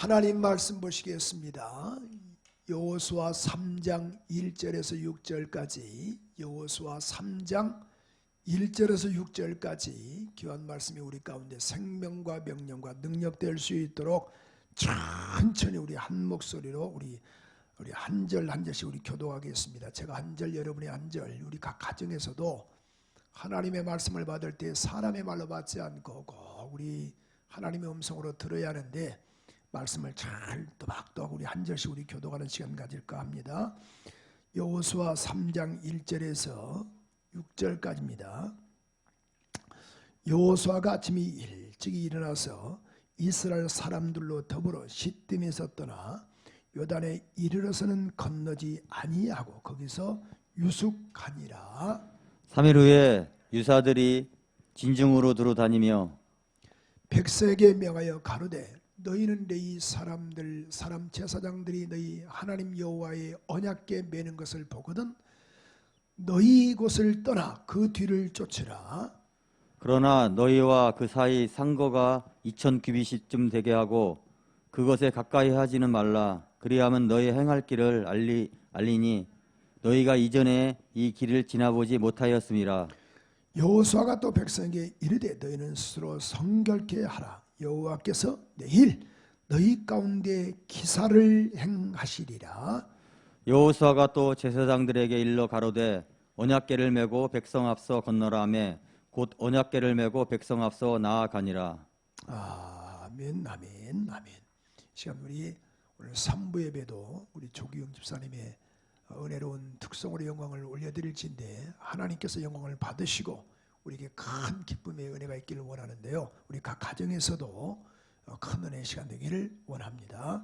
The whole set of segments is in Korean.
하나님 말씀 보시겠습니다. 여호수아 3장 1절에서 6절까지, 여호수아 3장 1절에서 6절까지 귀한 말씀이 우리 가운데 생명과 명령과 능력될 수 있도록 천천히 우리 한 목소리로 우리 한 절 한 절씩 우리 교도하겠습니다. 제가 한 절, 여러분이 한 절, 우리 각 가정에서도 하나님의 말씀을 받을 때 사람의 말로 받지 않고 꼭 우리 하나님의 음성으로 들어야 하는데 말씀을 잘 또박또박 우리 한 절씩 우리 교도하는 시간 가질까 합니다. 여호수아 3장 1절에서 6절까지입니다. 여호수아가 아침이 일찍이 일어나서 이스라엘 사람들로 더불어 시딤에서 떠나 요단에 이르러서는 건너지 아니하고 거기서 유숙하니라. 3일 후에 유사들이 진중으로 두루다니며 백성에게 명하여 가로되 너희는 레위 사람들 사람 제사장들이 너희 하나님 여호와의 언약궤 매는 것을 보거든 너희 곳을 떠나 그 뒤를 쫓으라. 그러나 너희와 그 사이 상거가 2000규빗쯤 되게 하고 그것에 가까이 하지는 말라. 그리하면 너희 행할 길을 알리니 너희가 이전에 이 길을 지나보지 못하였음이라. 여호수아가 또 백성에게 이르되 너희는 스스로 성결케 하라. 여호와께서 내일 너희 가운데 기사를 행하시리라. 여호수아가 또 제사장들에게 일러 가로되 언약궤를 메고 백성 앞서 건너라 하매 곧 언약궤를 메고 백성 앞서 나아가니라. 아멘, 아멘, 아멘. 시간 우리 오늘 3부 예배도 우리 조기영 집사님의 은혜로운 특성으로 영광을 올려드릴진데 하나님께서 영광을 받으시고 우리에게 큰 기쁨의 은혜가 있기를 원하는데요. 우리 각 가정에서도 큰 은혜의 시간 되기를 원합니다.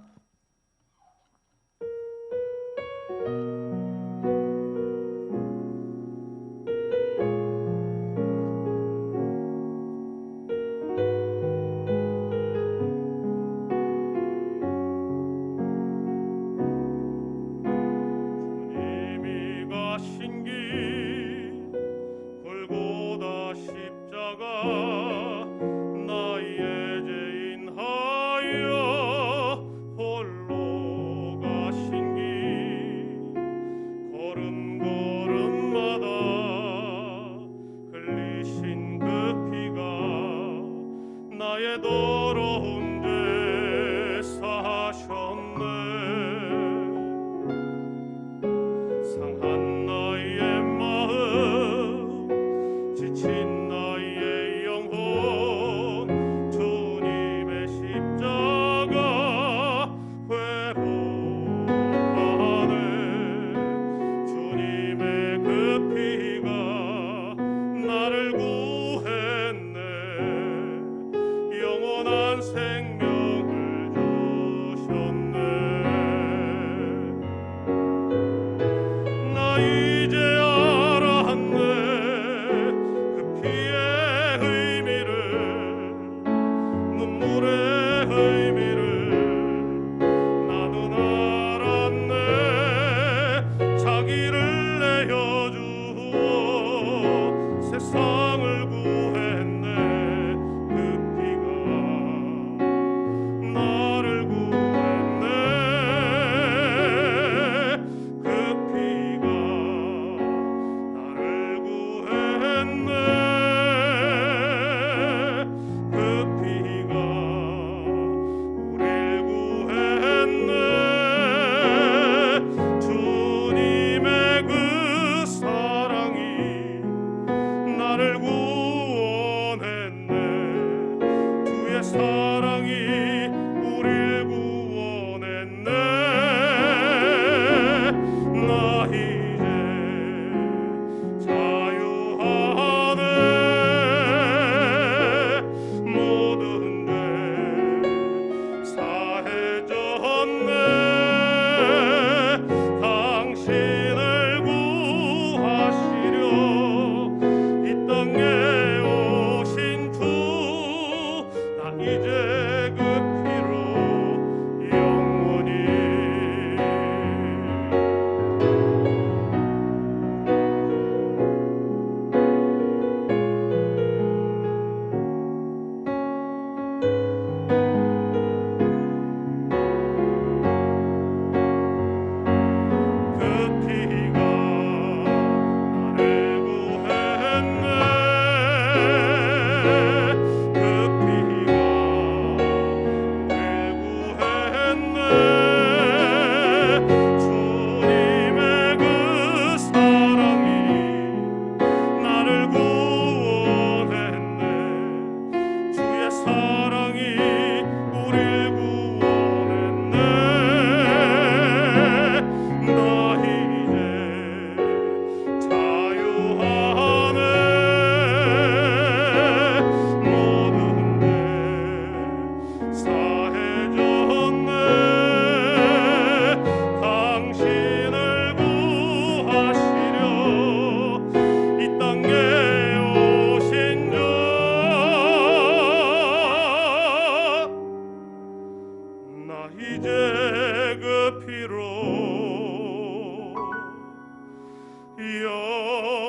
이제 그 피로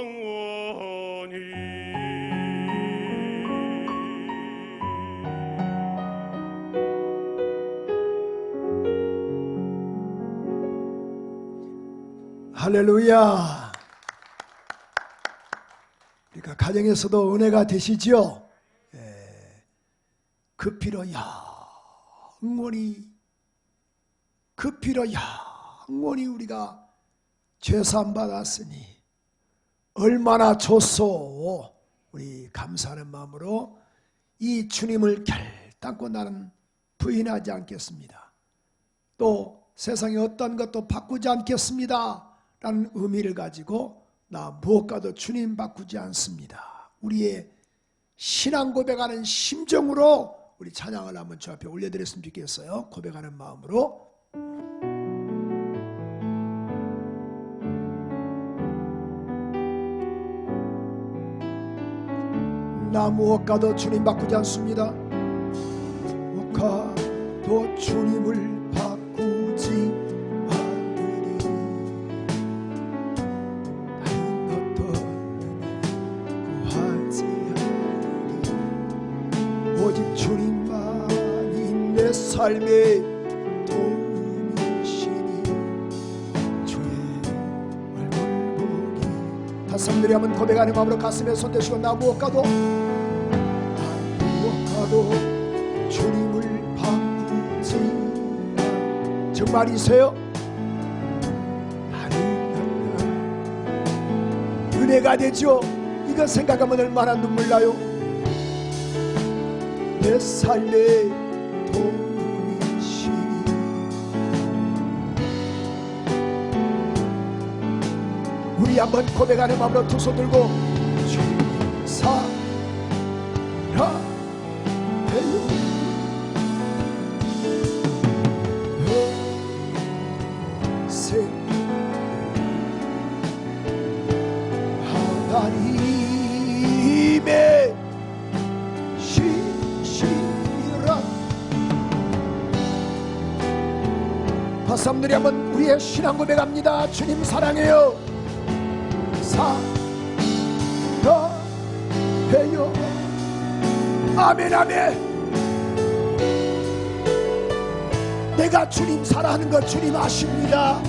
영원히 할렐루야. 그러니까 가정에서도 은혜가 되시지요. 그 피로 영원히, 그 피로 영원히 우리가 죄사함 받았으니 얼마나 좋소. 우리 감사하는 마음으로 이 주님을 결단코 나는 부인하지 않겠습니다. 또 세상에 어떤 것도 바꾸지 않겠습니다 라는 의미를 가지고 나 무엇과도 주님 바꾸지 않습니다. 우리의 신앙 고백하는 심정으로 우리 찬양을 한번 주 앞에 올려드렸으면 좋겠어요. 고백하는 마음으로. 나 무엇과도 주님 바꾸지 않습니다. 무엇과도 주님을 바꾸지 않으리. 다른 어떤 구하지 않으리. 오직 주님만이 내 삶의 도움이시니 주의 얼굴 보기. 다시 한번 한번 고백하는 마음으로 가슴에 손 대시고 나 무엇과도 주님을 바꾸지 않. 정말이세요? 은혜가 되죠. 이거 생각하면 얼마나 눈물 나요. 내 삶의 도움이시니 우리 한번 고백하는 마음으로 두 손 들고 주님 사랑해요. 하나님의 신실한 박사님들이 한번 우리의 신앙 고백합니다. 주님 사랑해요. 사랑해요. 아멘 아멘. 내가 주님 사랑하는 것 주님 아십니다.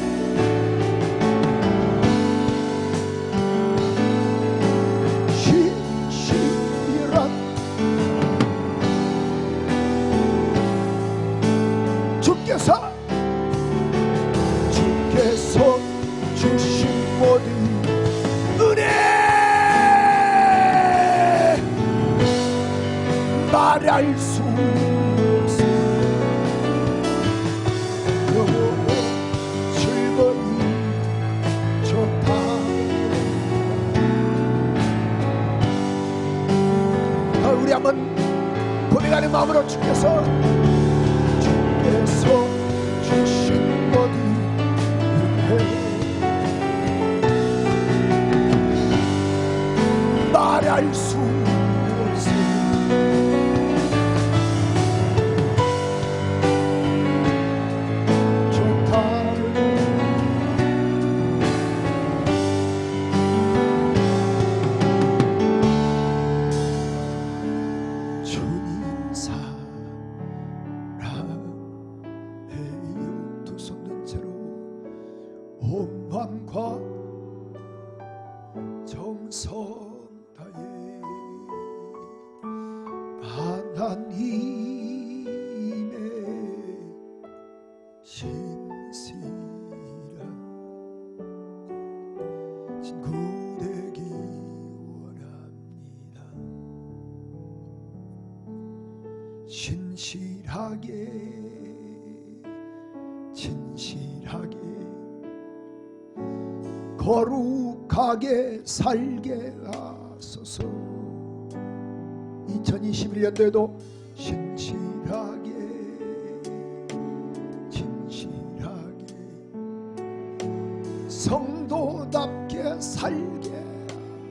주께서 주신 모든 은혜 말할 수 없어. 너무 즐거이 좋다. 우리 한번 고백하는 마음으로 주께서 주신 모든 은혜 말할 수 없어. 좋다. 주님 사랑해요. 두 손 든 채로 온 마음과 정성 다해 하나님의 신실한 친구 되기 원합니다. 진실하게 거룩하게 살게 하소서. 2021년도에도 진실하게 성도답게 살게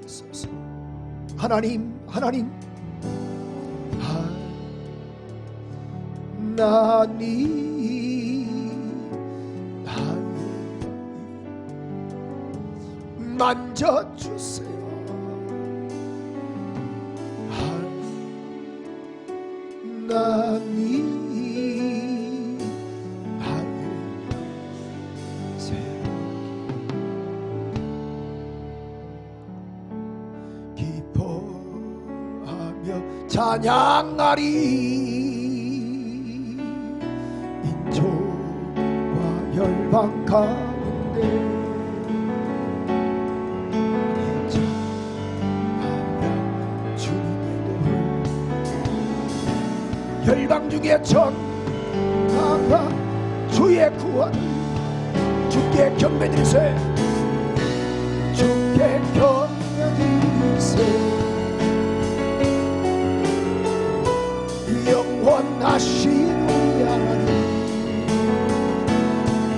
하소서. 하나님 하나님 만져주세요. 하나님 찬양하리. 민족과 열방 가운데 찬양하며 주님의 노래. 열방 중에 전하가 주의 구원 주께 경배드리세. 주께 경배드리세. 영원하신 우리 하나님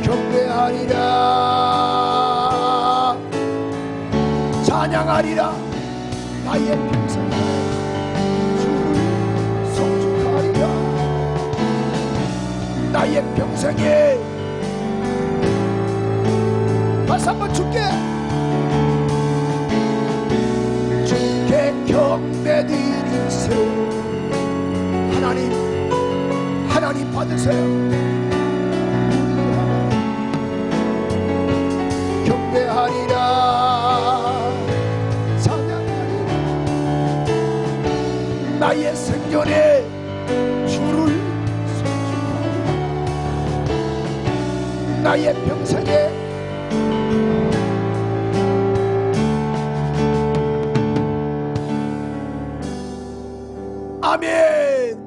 경배하리라. 찬양하리라. 나의 평생에 주를 송축하리라. 나의 평생에 다시 한번 주께 경배드리세. 하나님 받으세요. 경배하리라. 찬양하리라. 나의 생전에 주를 송축하리라. 나의 평생에 아멘.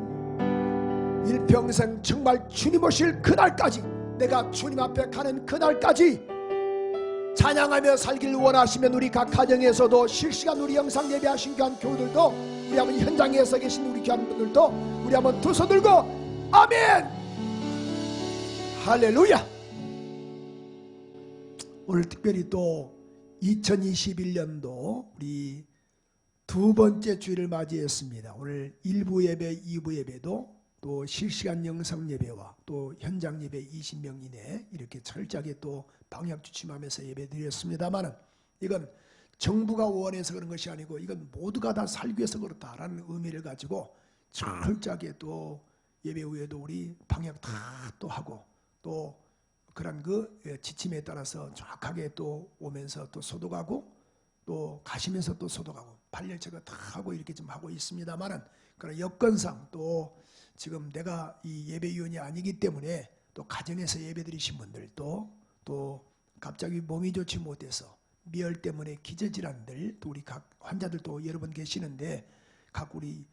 일평생 정말 주님 오실 그날까지, 내가 주님 앞에 가는 그날까지 찬양하며 살길 원하시면 우리 각 가정에서도 실시간 우리 영상 예배하신 귀한 교우들도, 우리 한번 현장에서 계신 우리 귀한 분들도 우리 한번 두 손 들고 아멘. 할렐루야. 오늘 특별히 또 2021년도 우리 두 번째 주일을 맞이했습니다. 오늘 1부 예배, 2부 예배도 또 실시간 영상 예배와 또 현장 예배 20명 이내 이렇게 철저하게 또 방역 주침하면서 예배 드렸습니다만은, 이건 정부가 원해서 그런 것이 아니고 이건 모두가 다 살기 위해서 그렇다라는 의미를 가지고 철저하게 또 예배 후에도 우리 방역 다 또 하고, 또 그런 그 지침에 따라서 정확하게 또 오면서 또 소독하고 또 가시면서 또 소독하고 발열 제거 다 하고 이렇게 좀 하고 있습니다만은, 그런 여건상 또 지금 내가 이 예배위원이 아니기 때문에 또 가정에서 예배드리신 분들도 또 갑자기 몸이 좋지 못해서 미열 때문에 기저질환들, 또 우리 각 환자들도 여러 분 계시는데, 각 우리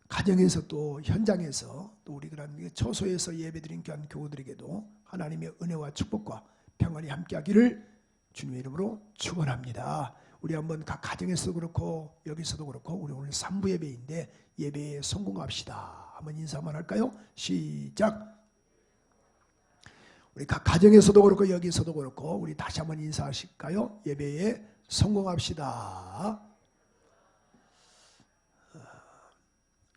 가정에서 또 현장에서 또 우리 그런 초소에서 예배드린 귀한 교우들에게도 하나님의 은혜와 축복과 평안이 함께하기를 주님의 이름으로 축원합니다. 우리 한번 각 가정에서도 그렇고 여기서도 그렇고 우리 오늘 3부 예배인데 예배에 성공합시다. 한번 인사 한번 할까요? 시작. 우리 각 가정에서도 그렇고 여기서도 그렇고 우리 다시 한번 인사하실까요? 예배에 성공합시다.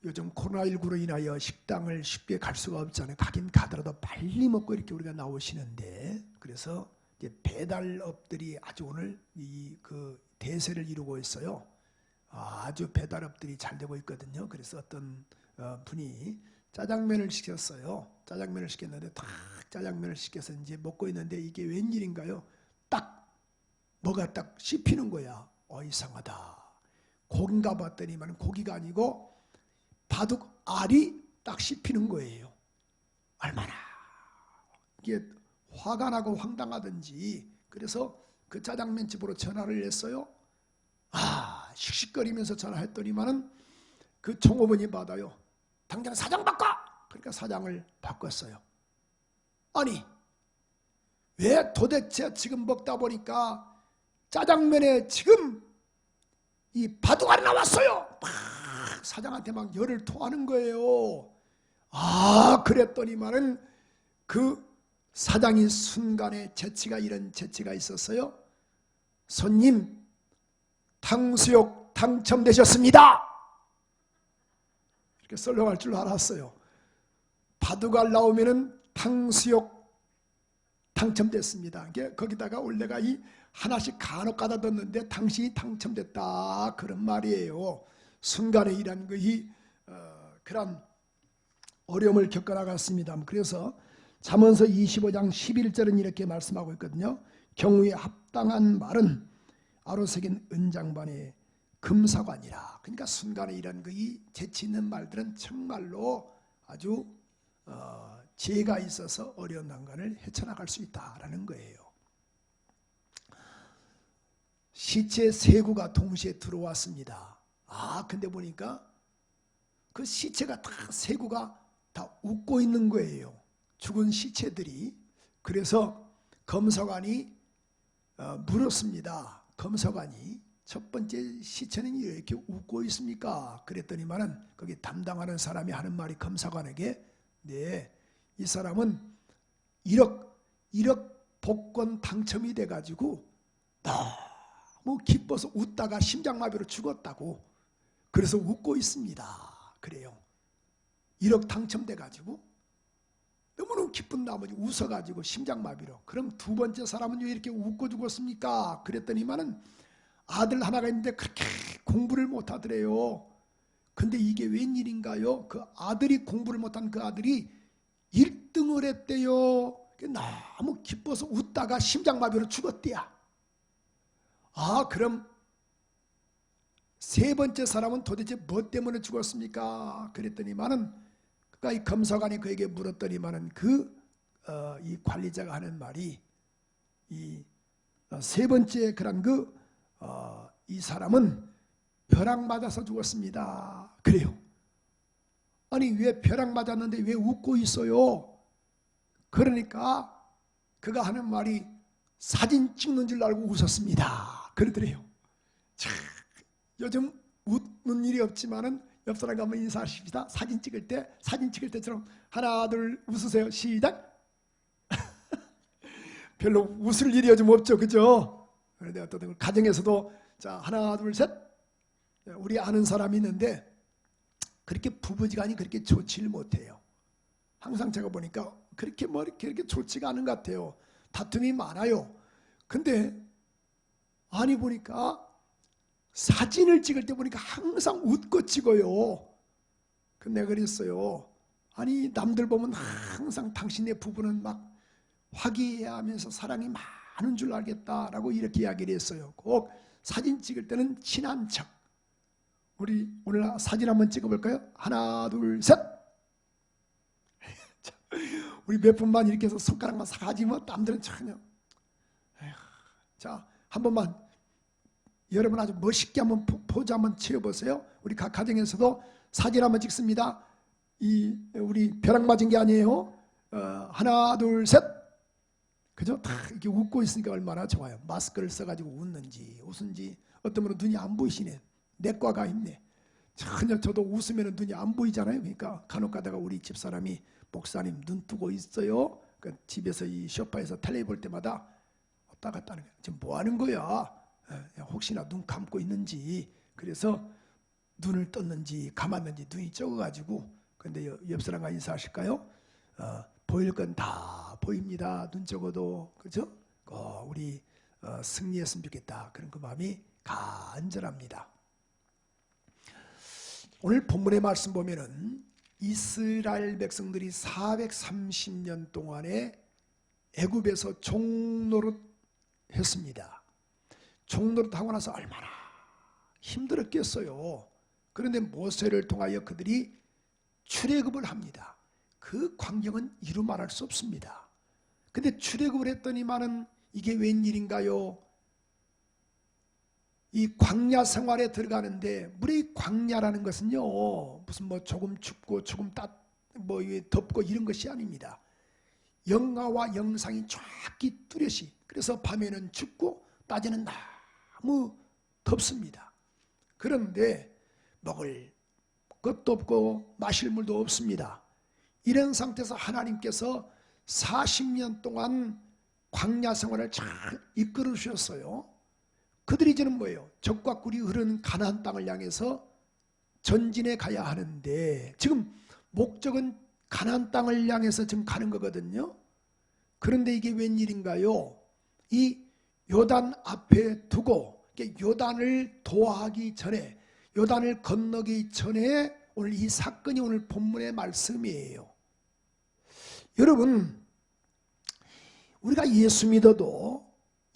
요즘 코로나19로 인하여 식당을 쉽게 갈 수가 없잖아요. 가긴 가더라도 빨리 먹고 이렇게 우리가 나오시는데, 그래서 이제 배달업들이 아주 오늘 그 대세를 이루고 있어요. 아주 배달업들이 잘 되고 있거든요. 그래서 어떤 분이 짜장면을 시켰어요. 짜장면을 시켰는데 딱 짜장면을 시켜서 이제 먹고 있는데 이게 웬일인가요? 딱 뭐가 딱 씹히는 거야. 이상하다. 고기인가 봤더니만 고기가 아니고 바둑 알이 딱 씹히는 거예요. 얼마나 이게 화가 나고 황당하든지. 그래서 그 짜장면집으로 전화를 했어요. 씩씩거리면서 전화했더니만은 그 종업원이 받아요. 당장 사장 바꿔! 그러니까 사장을 바꿨어요. 아니, 왜 도대체 지금 먹다 보니까 짜장면에 지금 이 바둑알이 나왔어요. 막 사장한테 막 열을 토하는 거예요. 그랬더니만은 그 사장이 순간에 재치가, 이런 재치가 있었어요. 손님, 탕수육 당첨되셨습니다. 이렇게 썰렁할 줄 알았어요. 바둑알 나오면은 탕수육 당첨됐습니다. 거기다가 원래가 이 하나씩 간혹 가다 뒀는데 당신이 당첨됐다 그런 말이에요. 순간에 일한 거이 그런 어려움을 겪어나갔습니다. 그래서 잠언서 25장 11절은 이렇게 말씀하고 있거든요. 경우에 합당한 말은 아로새긴 은장반의 금사관이라. 그러니까 순간에 일한 거이 재치 있는 말들은 정말로 아주 지혜가 있어서 어려운 난관을 헤쳐나갈 수 있다라는 거예요. 시체 세 구가 동시에 들어왔습니다. 근데 보니까 그 시체가 다 세 구가 다 웃고 있는 거예요. 죽은 시체들이. 그래서 검사관이 물었습니다. 검사관이 첫 번째 시체는 왜 이렇게 웃고 있습니까? 그랬더니만은 거기 담당하는 사람이 하는 말이 검사관에게 네, 이 사람은 1억 복권 당첨이 돼가지고 너무 기뻐서 웃다가 심장마비로 죽었다고. 그래서 웃고 있습니다. 그래요. 1억 당첨돼가지고 너무너무 기쁜 나머지 웃어가지고 심장마비로. 그럼 두 번째 사람은 왜 이렇게 웃고 죽었습니까? 그랬더니만은 아들 하나가 있는데 그렇게 공부를 못하더래요. 근데 이게 웬일인가요? 그 아들이 공부를 못한 그 아들이 1등을 했대요. 너무 기뻐서 웃다가 심장마비로 죽었대야. 그럼 세 번째 사람은 도대체 뭐 때문에 죽었습니까? 그랬더니만은 그러니까 이 검사관이 그에게 물었더니만은 이 관리자가 하는 말이 이 세 번째 그런 이 사람은 벼락 맞아서 죽었습니다. 그래요. 아니 왜 벼락 맞았는데 왜 웃고 있어요? 그러니까 그가 하는 말이 사진 찍는 줄 알고 웃었습니다. 그러더래요. 참, 요즘 웃는 일이 없지만은 옆 사람과 한번 인사하십시다. 사진 찍을 때처럼 하나 둘 웃으세요. 시작. 별로 웃을 일이 요즘 없죠, 그죠? 그런데 어떤 가정에서도 자 하나 둘 셋. 우리 아는 사람이 있는데 그렇게 부부지간이 그렇게 좋지를 못해요. 항상 제가 보니까 그렇게 좋지가 않은 것 같아요. 다툼이 많아요. 근데 아니 보니까 사진을 찍을 때 보니까 항상 웃고 찍어요. 근데 내가 그랬어요. 아니 남들 보면 항상 당신의 부부는 막 화기애애하면서 사랑이 많은 줄 알겠다라고 이렇게 이야기를 했어요. 꼭 사진 찍을 때는 친한 척. 우리 오늘 사진 한번 찍어볼까요? 하나 둘 셋. 우리 몇 분만 이렇게 해서 손가락만 사가지면 남들은 전혀. 자, 한 번만 여러분 아주 멋있게 한번 포즈 한번 취해보세요. 우리 각 가정에서도 사진 한번 찍습니다. 우리 벼락 맞은 게 아니에요. 하나 둘 셋. 그죠? 다 이렇게 웃고 있으니까 얼마나 좋아요. 마스크를 써가지고 웃은지 어떤 분은 눈이 안 보이시네. 내과가 있네. 전혀 저도 웃으면 눈이 안 보이잖아요. 그러니까 간혹 가다가 우리 집사람이 목사님 눈 뜨고 있어요. 그러니까 집에서 이 소파에서 텔레비 볼 때마다 왔다 갔다 하는 거야. 지금 뭐 하는 거야? 혹시나 눈 감고 있는지. 그래서 눈을 떴는지 감았는지 눈이 적어가지고. 근데 옆 사람과 인사하실까요? 보일 건 다 보입니다. 눈 적어도. 그죠? 우리 승리했으면 좋겠다. 그런 그 마음이 간절합니다. 오늘 본문의 말씀 보면은 이스라엘 백성들이 430년 동안에 애굽에서 종노릇 했습니다. 종노릇 하고 나서 얼마나 힘들었겠어요. 그런데 모세를 통하여 그들이 출애굽을 합니다. 그 광경은 이루 말할 수 없습니다. 근데 출애굽을 했더니만은 이게 웬일인가요? 이 광야 생활에 들어가는데 물의 광야라는 것은요 무슨 조금 춥고 조금 덥고 이런 것이 아닙니다. 영하와 영상이 정확히 뚜렷이. 그래서 밤에는 춥고 낮에는 너무 덥습니다. 그런데 먹을 것도 없고 마실 물도 없습니다. 이런 상태에서 하나님께서 40년 동안 광야 생활을 잘 이끌어 주셨어요. 그들이 이제는 뭐예요? 적과 꿀이 흐르는 가나안 땅을 향해서 전진해 가야 하는데 지금 목적은 가나안 땅을 향해서 지금 가는 거거든요. 그런데 이게 웬일인가요? 이 요단 앞에 두고 요단을 도하기 전에, 요단을 건너기 전에 오늘 이 사건이 오늘 본문의 말씀이에요. 여러분, 우리가 예수 믿어도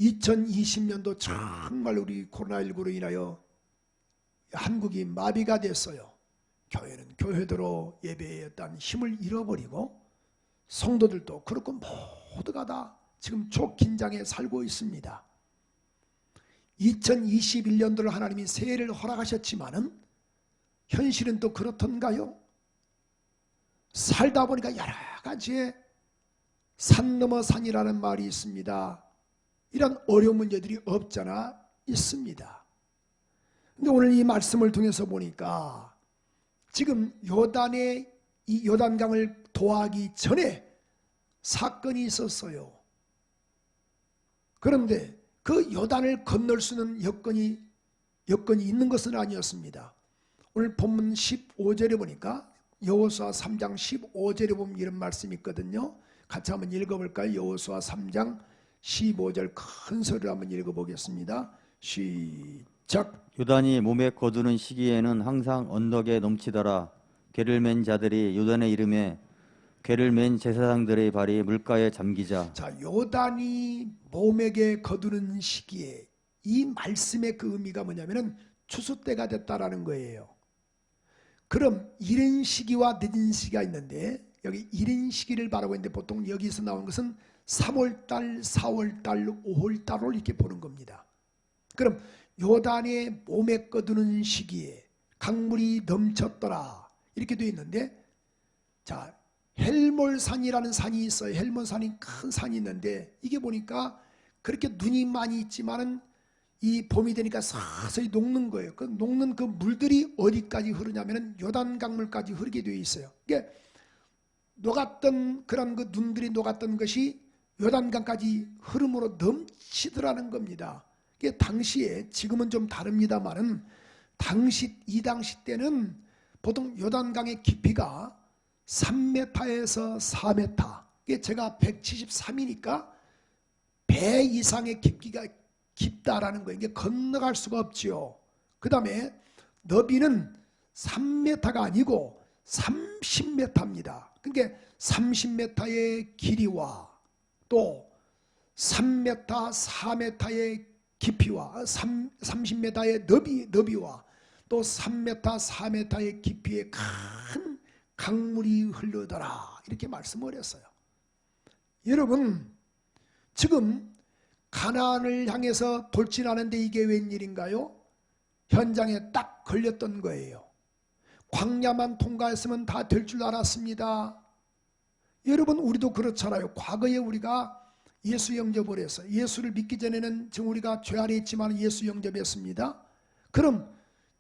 2020년도 정말 우리 코로나19로 인하여 한국이 마비가 됐어요. 교회는 교회대로 예배의 어떤 힘을 잃어버리고 성도들도 그렇고 모두가 다 지금 초긴장에 살고 있습니다. 2021년도를 하나님이 새해를 허락하셨지만은 현실은 또 그렇던가요? 살다 보니까 여러 가지의 산 넘어 산이라는 말이 있습니다. 이런 어려운 문제들이 없잖아 있습니다. 근데 오늘 이 말씀을 통해서 보니까 지금 요단의 이 요단강을 도하기 전에 사건이 있었어요. 그런데 그 요단을 건널 수 있는 여건이 있는 것은 아니었습니다. 오늘 본문 15절에 보니까 여호수아 3장 15절에 보면 이런 말씀이 있거든요. 같이 한번 읽어볼까요? 여호수아 3장 15절 큰 소리로 한번 읽어보겠습니다. 시작. 요단이 몸에 거두는 시기에는 항상 언덕에 넘치더라. 괴를 맨 자들이 요단의 이름에 괴를 맨 제사장들의 발이 물가에 잠기자. 자, 요단이 몸에게 거두는 시기에 이 말씀의 그 의미가 뭐냐면은 추수 때가 됐다라는 거예요. 그럼 이른 시기와 늦은 시기가 있는데 여기 이른 시기를 바라고 있는데 보통 여기서 나온 것은 3월달, 4월달, 5월달을 이렇게 보는 겁니다. 그럼 요단의 몸에 거두는 시기에 강물이 넘쳤더라 이렇게 되어 있는데, 자, 헬몰산이라는 산이 있어요. 헬몰산이 큰 산이 있는데 이게 보니까 그렇게 눈이 많이 있지만은 이 봄이 되니까 서서히 녹는 거예요. 그 녹는 그 물들이 어디까지 흐르냐면은 요단 강물까지 흐르게 되어 있어요. 이게 녹았던 그런 그 눈들이 녹았던 것이 요단강까지 흐름으로 넘치더라는 겁니다. 이게 당시에 지금은 좀 다릅니다만은 이 당시 때는 보통 요단강의 깊이가 3m에서 4m. 이게 제가 173이니까 배 이상의 깊이가 깊다라는 거예요. 이게 건너갈 수가 없지요. 그 다음에 너비는 3m가 아니고 30m입니다. 그러니까 30m의 길이와 또 3m, 4m의 깊이와 30m의 너비와 또 3m, 4m의 깊이의 큰 강물이 흘러더라 이렇게 말씀을 했어요. 여러분, 지금 가나안을 향해서 돌진하는데 이게 웬일인가요? 현장에 딱 걸렸던 거예요. 광야만 통과했으면 다 될 줄 알았습니다. 여러분, 우리도 그렇잖아요. 과거에 우리가 예수 영접을 해서 예수를 믿기 전에는 지금 우리가 죄 아래 있지만 예수 영접했습니다. 그럼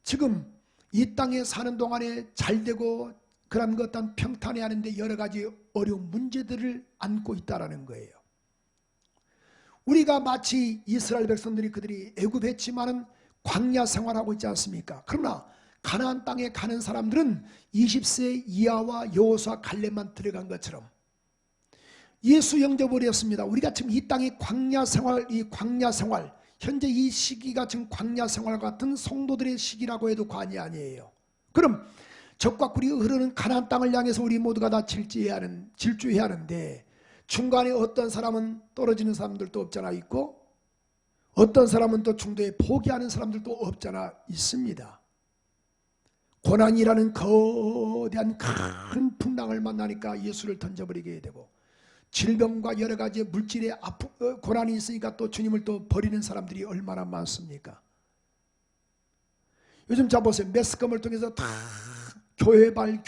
지금 이 땅에 사는 동안에 잘되고 그런 것 어떤 평탄해 하는데 여러 가지 어려운 문제들을 안고 있다라는 거예요. 우리가 마치 이스라엘 백성들이 그들이 애굽했지만은 광야 생활하고 있지 않습니까? 그러나 가나안 땅에 가는 사람들은 20세 이하와 여호수아 갈렙만 들어간 것처럼 예수 영접을 했습니다. 우리가 지금 이 땅의 광야 생활, 현재 이 시기가 지금 광야 생활 같은 성도들의 시기라고 해도 과언이 아니에요. 그럼 적과 꿀이 흐르는 가나안 땅을 향해서 우리 모두가 다 질주해야 하는데 중간에 어떤 사람은 떨어지는 사람들도 없잖아 있고 어떤 사람은 또 중도에 포기하는 사람들도 없잖아 있습니다. 고난이라는 거대한 큰 풍랑을 만나니까 예수를 던져버리게 되고 질병과 여러 가지 물질의 고난이 있으니까 또 주님을 또 버리는 사람들이 얼마나 많습니까? 요즘 자 보세요. 매스컴을 통해서 다 교회발.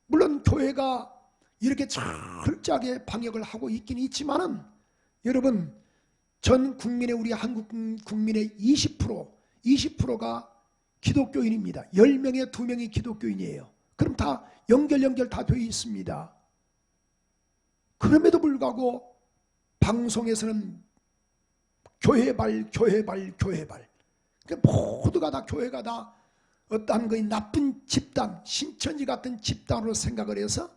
물론 교회가 이렇게 철저하게 방역을 하고 있긴 있지만은 여러분, 전 국민의 우리 한국 국민의 20%가 기독교인입니다. 10명에 2명이 기독교인이에요. 그럼 다 연결 다 되어 있습니다. 그럼에도 불구하고 방송에서는 교회발. 모두가 다 교회가 다 어떠한 거의 나쁜 집단, 신천지 같은 집단으로 생각을 해서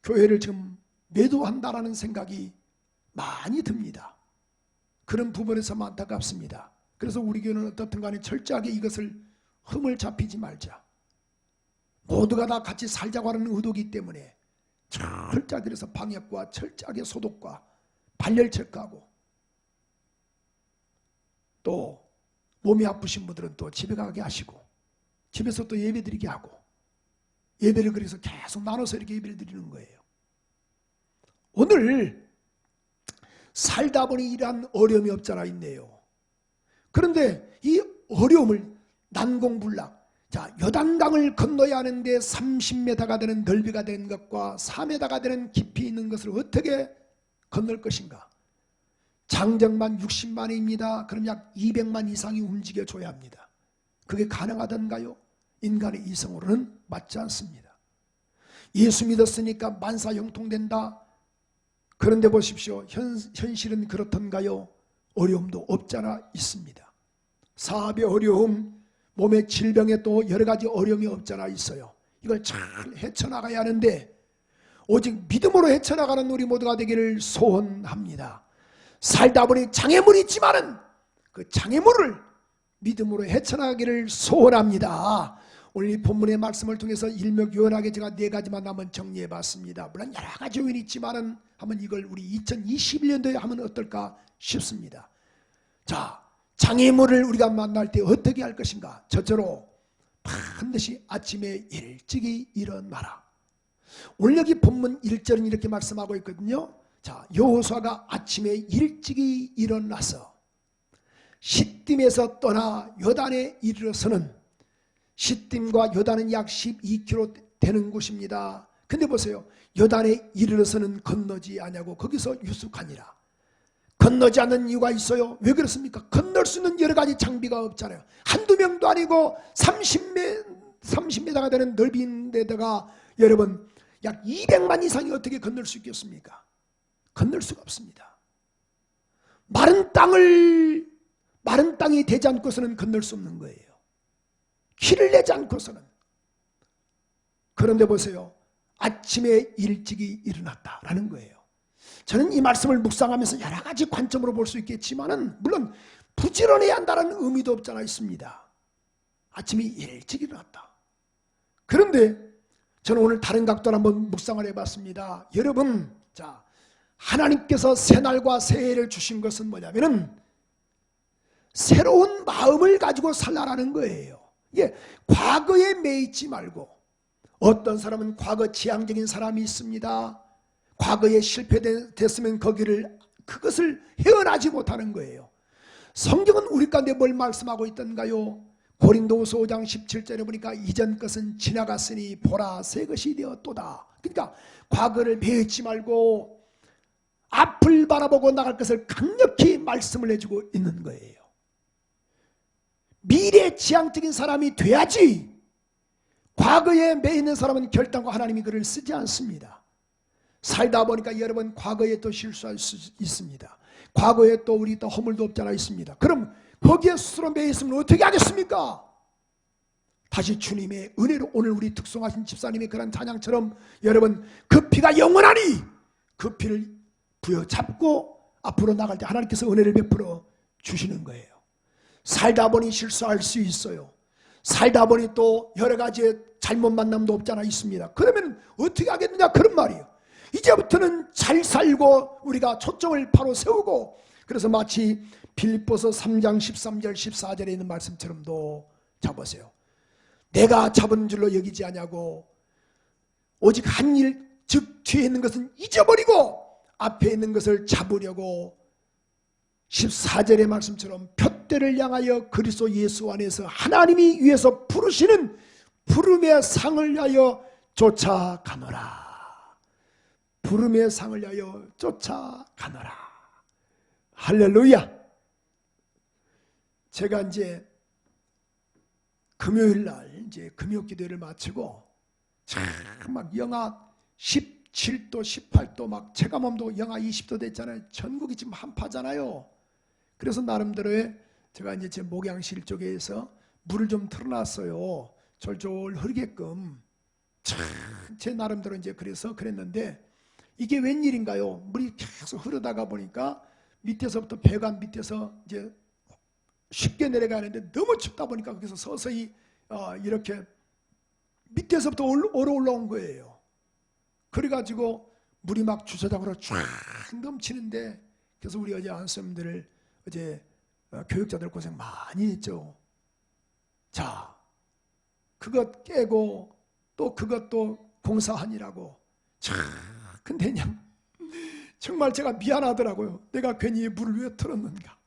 교회를 지금 매도한다라는 생각이 많이 듭니다. 그런 부분에서 안타깝습니다. 그래서 우리 교회는 어떻든 간에 철저하게 이것을 흠을 잡히지 말자. 모두가 다 같이 살자고 하는 의도이기 때문에 철저하게 그래서 방역과 철저하게 소독과 발열 체크하고, 또 몸이 아프신 분들은 또 집에 가게 하시고 집에서 또 예배 드리게 하고, 예배를 그래서 계속 나눠서 이렇게 예배를 드리는 거예요. 오늘 살다 보니 이러한 어려움이 없잖아 있네요. 그런데 이 어려움을 난공불락, 자, 요단강을 건너야 하는데 30m가 되는 넓이가 되는 것과 4m가 되는 깊이 있는 것을 어떻게 건널 것인가? 장정만 60만입니다. 그럼 약 200만 이상이 움직여줘야 합니다. 그게 가능하던가요? 인간의 이성으로는 맞지 않습니다. 예수 믿었으니까 만사형통된다. 그런데 보십시오. 현실은 그렇던가요? 어려움도 없잖아 있습니다. 사업의 어려움, 몸의 질병에 또 여러 가지 어려움이 없잖아 있어요. 이걸 잘 헤쳐나가야 하는데 오직 믿음으로 헤쳐나가는 우리 모두가 되기를 소원합니다. 살다 보니 장애물이 있지만은 그 장애물을 믿음으로 헤쳐나가기를 소원합니다. 오늘 이 본문의 말씀을 통해서 일목요연하게 제가 4가지만 한번 정리해 봤습니다. 물론 여러 가지 요인이 있지만은 한번 이걸 우리 2021년도에 하면 어떨까 싶습니다. 자, 장애물을 우리가 만날 때 어떻게 할 것인가? 첫째로 반드시 아침에 일찍이 일어나라. 오늘 여기 본문 1절은 이렇게 말씀하고 있거든요. 자, 여호수아가 아침에 일찍이 일어나서 시딤에서 떠나 요단에 이르러서는, 시딤과 요단은 약 12km 되는 곳입니다. 근데 보세요. 요단에 이르러서는 건너지 아니하고 거기서 유숙하니라. 건너지 않는 이유가 있어요. 왜 그렇습니까? 건널 수 있는 여러 가지 장비가 없잖아요. 한두 명도 아니고 30m가 되는 넓이인 데다가 여러분 약 200만 이상이 어떻게 건널 수 있겠습니까? 건널 수가 없습니다. 마른 땅이 되지 않고서는 건널 수 없는 거예요. 길을 내지 않고서는. 그런데 보세요. 아침에 일찍이 일어났다라는 거예요. 저는 이 말씀을 묵상하면서 여러 가지 관점으로 볼 수 있겠지만은 물론 부지런해야 한다는 의미도 없잖아 있습니다. 아침에 일찍 일어났다. 그런데 저는 오늘 다른 각도로 한번 묵상을 해봤습니다. 여러분, 자, 하나님께서 새날과 새해를 주신 것은 뭐냐면은 새로운 마음을 가지고 살라라는 거예요. 이게 과거에 매이지 말고, 어떤 사람은 과거 지향적인 사람이 있습니다. 과거에 실패됐으면 그것을 헤어나지 못하는 거예요. 성경은 우리 가운데 뭘 말씀하고 있던가요? 고린도후서 5장 17절에 보니까 이전 것은 지나갔으니 보라 새 것이 되었도다. 그러니까 과거를 매이지 말고 앞을 바라보고 나갈 것을 강력히 말씀을 해주고 있는 거예요. 미래지향적인 사람이 돼야지, 과거에 매이는 사람은 결단과 하나님이 그를 쓰지 않습니다. 살다 보니까 여러분 과거에 또 실수할 수 있습니다. 과거에 또 우리 또 허물도 없잖아 있습니다. 그럼 거기에 스스로 매여 있으면 어떻게 하겠습니까? 다시 주님의 은혜로 오늘 우리 특송하신 집사님의 그런 찬양처럼 여러분 그 피가 영원하니 그 피를 부여잡고 앞으로 나갈 때 하나님께서 은혜를 베풀어 주시는 거예요. 살다 보니 실수할 수 있어요. 살다 보니 또 여러 가지의 잘못 만남도 없잖아 있습니다. 그러면 어떻게 하겠느냐 그런 말이에요. 이제부터는 잘 살고 우리가 초점을 바로 세우고, 그래서 마치 빌립보서 3장 13절 14절에 있는 말씀처럼도 잡으세요. 내가 잡은 줄로 여기지 아니하고 오직 한 일, 즉 뒤에 있는 것은 잊어버리고 앞에 있는 것을 잡으려고 14절의 말씀처럼 푯대를 향하여 그리스도 예수 안에서 하나님이 위에서 부르시는 부름의 상을 위하여 쫓아가노라. 부름의 상을 위하여 쫓아가노라. 할렐루야. 제가 이제 금요일 날 이제 금요 기도회를 마치고 참 막 영하 17도 18도 막 체감온도 영하 20도 됐잖아요. 전국이 지금 한파잖아요. 그래서 나름대로의 제가 이제 제 목양실 쪽에서 물을 좀 틀어놨어요. 졸졸 흐르게끔. 참 제 나름대로 이제 그래서 그랬는데 이게 웬일인가요? 물이 계속 흐르다가 보니까 밑에서부터 배관 밑에서 이제 쉽게 내려가는데 너무 춥다 보니까 거기서 서서히 이렇게 밑에서부터 올라온 거예요. 그래가지고 물이 막 주차장으로 쫙 넘치는데, 그래서 우리 어제 안수님들 어제 교육자들 고생 많이 했죠. 자, 그것 깨고 또 그것도 공사하니라고. 참, 근데 그냥 정말 제가 미안하더라고요. 내가 괜히 물을 왜 틀었는가.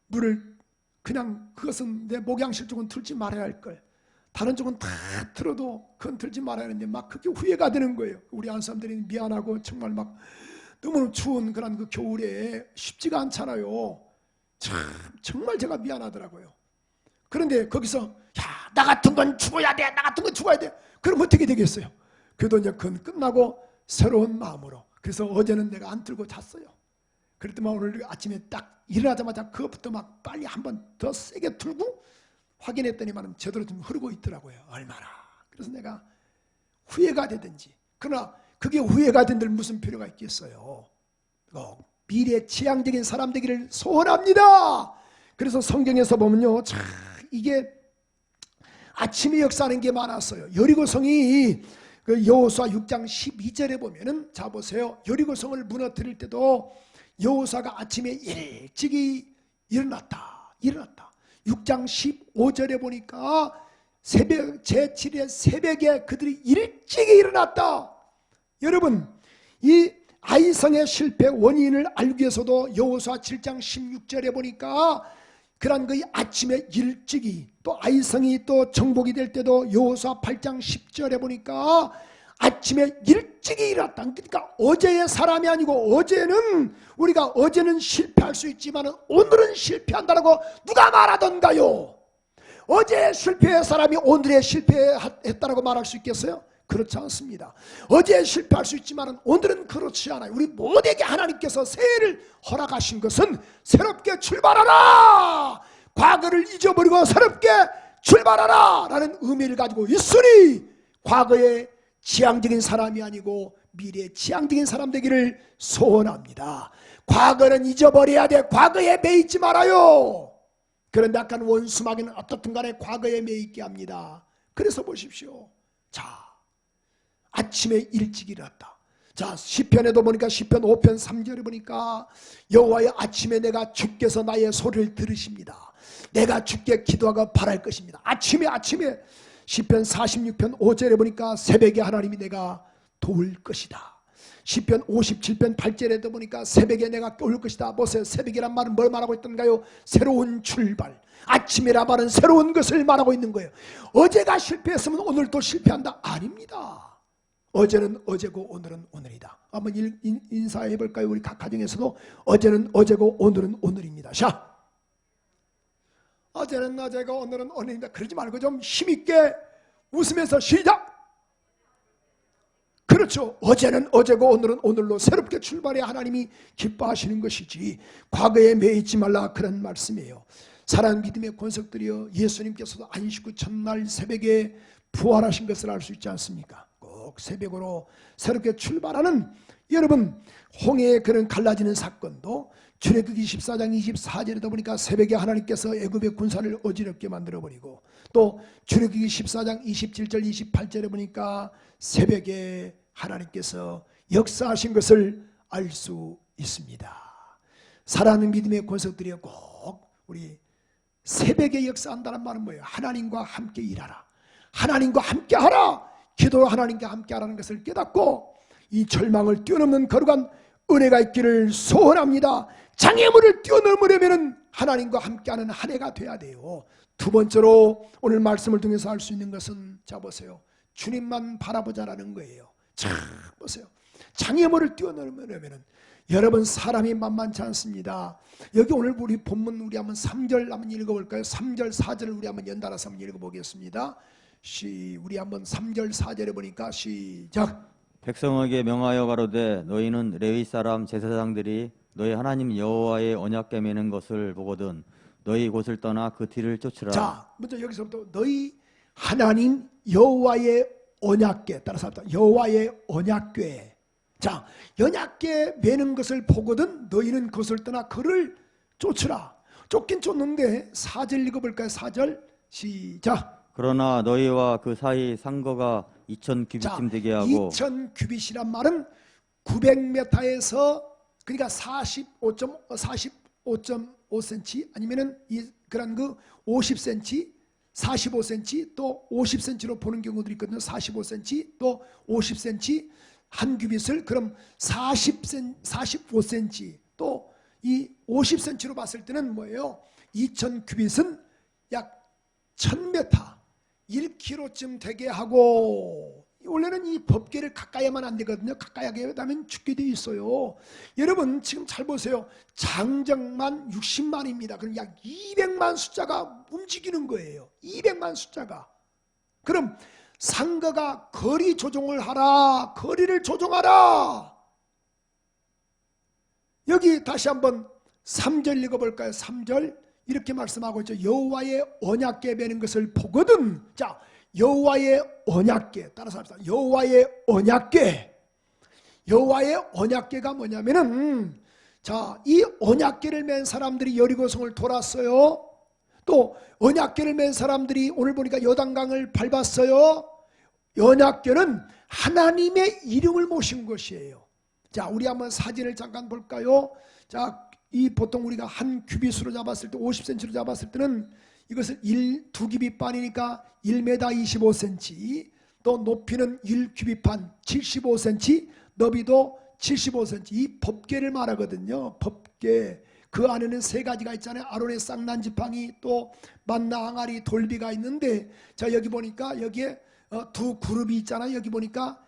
물을 그냥 그것은 내 목양실 쪽은 틀지 말아야 할 걸. 다른 쪽은 다 틀어도 그건 틀지 말아야 하는데 막 그게 후회가 되는 거예요. 우리 안 사람들이 미안하고 정말 막 너무 추운 그런 그 겨울에 쉽지가 않잖아요. 참 정말 제가 미안하더라고요. 그런데 거기서 야, 나 같은 건 죽어야 돼, 나 같은 건 죽어야 돼. 그럼 어떻게 되겠어요? 그래도 이제 그건 끝나고 새로운 마음으로. 그래서 어제는 내가 안 틀고 잤어요. 그랬더니 오늘 아침에 딱 일어나자마자 그것부터 막 빨리 한 번 더 세게 틀고 확인했더니만 제대로 좀 흐르고 있더라고요. 얼마나. 그래서 내가 후회가 되든지. 그러나 그게 후회가 된들 무슨 필요가 있겠어요. 미래 지향적인 사람 되기를 소원합니다. 그래서 성경에서 보면요, 참 이게 아침에 역사하는 게 많았어요. 여리고성이 그 여호수아 6장 12절에 보면은, 자 보세요. 여리고성을 무너뜨릴 때도 여호수아가 아침에 일찍이 일어났다. 6장 15절에 보니까 새벽 제7일 새벽에 그들이 일찍이 일어났다. 여러분, 이 아이성의 실패 원인을 알기 위해서도 여호수아 7장 16절에 보니까 그런 그 아침에 일찍이, 또 아이성이 또 정복이 될 때도 여호수아 8장 10절에 보니까 아침에 일찍이 일어났다. 그러니까 어제의 사람이 아니고, 우리가 어제는 실패할 수 있지만 오늘은 실패한다라고 누가 말하던가요? 어제 실패한 사람이 오늘에 실패했다라고 말할 수 있겠어요? 그렇지 않습니다. 어제 실패할 수 있지만 오늘은 그렇지 않아요. 우리 모두에게 하나님께서 새해를 허락하신 것은 새롭게 출발하라, 과거를 잊어버리고 새롭게 출발하라 라는 의미를 가지고 있으니, 과거에 지향적인 사람이 아니고 미래에 지향적인 사람 되기를 소원합니다. 과거는 잊어버려야 돼. 과거에 매이지 말아요. 그런데 약간 원수마귀는 어떻든 간에 과거에 매이게 합니다. 그래서 보십시오. 자, 아침에 일찍 일어났다. 자, 시편에도 보니까 시편 5편 3절에 보니까 여호와여, 아침에 내가 주께서 나의 소리를 들으십니다. 내가 주께 기도하고 바랄 것입니다. 아침에 시편 46편 5절에 보니까 새벽에 하나님이 내가 도울 것이다. 시편 57편 8절에도 보니까 새벽에 내가 깨울 것이다. 보세요. 새벽이란 말은 뭘 말하고 있던가요? 새로운 출발. 아침이라 말은 새로운 것을 말하고 있는 거예요. 어제가 실패했으면 오늘 또 실패한다? 아닙니다. 어제는 어제고 오늘은 오늘이다. 한번 인사해 볼까요? 우리 각 가정에서도 어제는 어제고 오늘은 오늘입니다. 자, 어제는 어제고 오늘은 오늘입니다. 그러지 말고 좀 힘있게 웃으면서 시작. 그렇죠. 어제는 어제고 오늘은 오늘로 새롭게 출발해 하나님이 기뻐하시는 것이지 과거에 매이지 말라, 그런 말씀이에요. 사랑하는 믿음의 권속들이여, 예수님께서도 안식 후 첫날 새벽에 부활하신 것을 알 수 있지 않습니까? 꼭 새벽으로 새롭게 출발하는 여러분, 홍해의 그런 갈라지는 사건도 출애굽기 14장 24절에도 보니까 새벽에 하나님께서 애굽의 군사를 어지럽게 만들어버리고, 또 출애굽기 14장 27절 28절에 보니까 새벽에 하나님께서 역사하신 것을 알 수 있습니다. 사랑하는 믿음의 권속들이 꼭 우리 새벽에 역사한다는 말은 뭐예요? 하나님과 함께 일하라, 하나님과 함께 하라, 기도로 하나님과 함께 하라는 것을 깨닫고 이 절망을 뛰어넘는 거룩한 은혜가 있기를 소원합니다. 장애물을 뛰어넘으려면 하나님과 함께하는 한 해가 돼야 돼요. 두 번째로 오늘 말씀을 통해서 알 수 있는 것은, 자 보세요, 주님만 바라보자라는 거예요. 자 보세요, 장애물을 뛰어넘으려면 여러분, 사람이 만만치 않습니다. 여기 오늘 우리 본문 우리 한번 3절 한번 읽어볼까요? 3절 4절을 우리 한번 연달아서 한번 읽어보겠습니다. 우리 한번 3절 4절에 보니까 시작. 백성에게 명하여 가로되 너희는 레위 사람 제사장들이 너희 하나님 여호와의 언약궤 매는 것을 보거든 너희 곳을 떠나 그 뒤를 쫓으라. 자, 먼저 여기서부터 너희 하나님 여호와의 언약궤, 따라서 합시다. 여호와의 언약궤. 자, 언약궤 매는 것을 보거든 너희는 그것을 떠나 그를 쫓으라. 쫓긴 쫓는데 4절 읽어볼까요? 4절 시작. 그러나 너희와 그 사이 상거가 2000규빗쯤 되게 하고 2000규빗이란 말은 900m에서 그러니까 45.5cm 아니면은 그런 그 50cm, 45cm 또 50cm로 보는 경우도 있거든요. 45cm 또 50cm 한 규빗을 그럼 45cm 또 이 50cm로 봤을 때는 뭐예요? 2000규빗은 약 1000m 1km쯤 되게 하고 원래는 이 법궤를 가까이 하면 안 되거든요. 가까이 하게 되면 죽게 돼 있어요. 여러분 지금 잘 보세요. 장정만 60만입니다. 그럼 약 200만 숫자가 움직이는 거예요. 200만 숫자가. 그럼 상거가 거리 조정을 하라. 거리를 조정하라. 여기 다시 한번 3절 읽어볼까요? 3절 이렇게 말씀하고 있죠. 여호와의 언약궤 매는 것을 보거든. 자, 여호와의 언약궤 따라서 합시다. 여호와의 언약궤. 여호와의 언약궤가 뭐냐면은 자, 이 언약궤를 맨 사람들이 여리고성을 돌았어요. 또 언약궤를 맨 사람들이 오늘 보니까 요단강을 밟았어요. 언약궤는 하나님의 이름을 모신 것이에요. 자, 우리 한번 사진을 잠깐 볼까요? 자, 이 보통 우리가 한 규빗으로 잡았을 때 50cm로 잡았을 때는 이것을 2규빗 반이니까 1m 25cm 또 높이는 1규빗 반 75cm 너비도 75cm 이 법궤를 말하거든요. 법궤 그 안에는 세 가지가 있잖아요. 아론의 쌍난 지팡이 또 만나 항아리 돌비가 있는데 자 여기 보니까 여기에 두 그룹이 있잖아요. 여기 보니까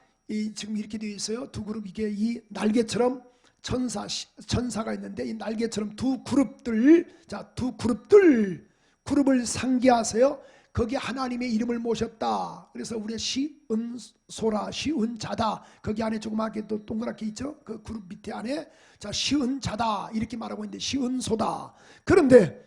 지금 이렇게 되어 있어요. 두 그룹 이게 이 날개처럼 천사가 있는데 이 날개처럼 두 그룹들 자 두 그룹을 상기하세요. 거기 하나님의 이름을 모셨다. 그래서 우리의 시은소라 시은자다. 거기 안에 조그맣게 또 동그랗게 있죠. 그 그룹 밑에 안에 자 시은자다 이렇게 말하고 있는데 시은소다. 그런데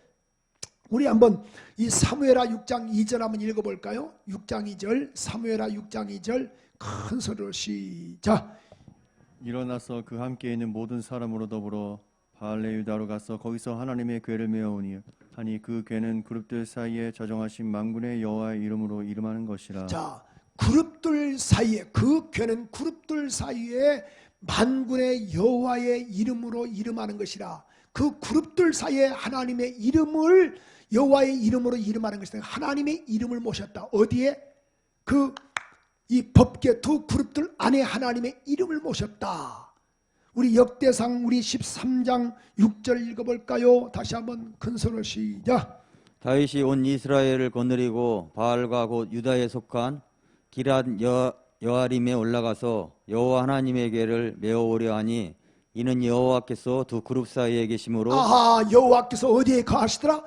우리 한번 이 사무엘하 6장 2절 한번 읽어볼까요? 6장 2절 사무엘하 6장 2절 큰 소리로 시작. 일어나서 그 함께 있는 모든 사람으로 더불어 바알레 유다로 가서 거기서 하나님의 궤를 메어오니 하니 그 궤는 그룹들 사이에 저정하신 만군의 여호와의 이름으로 이름하는 것이라. 자, 그룹들 사이에 그 궤는 그룹들 사이에 만군의 여호와의 이름으로 이름하는 것이라. 그 그룹들 사이에 하나님의 이름을 여호와의 이름으로 이름하는 것이다. 하나님의 이름을 모셨다. 어디에? 이 법궤 두 그룹들 안에 하나님의 이름을 모셨다. 우리 역대상 우리 13장 6절 읽어볼까요? 다시 한번 큰 소리로 시작. 다윗이 온 이스라엘을 거느리고 바알과 곧 유다에 속한 기럇 여아림에 올라가서 여호와 하나님의 궤를 메어오려 하니 이는 여호와께서 두 그룹 사이에 계심으로 여호와께서 어디에 가시더라?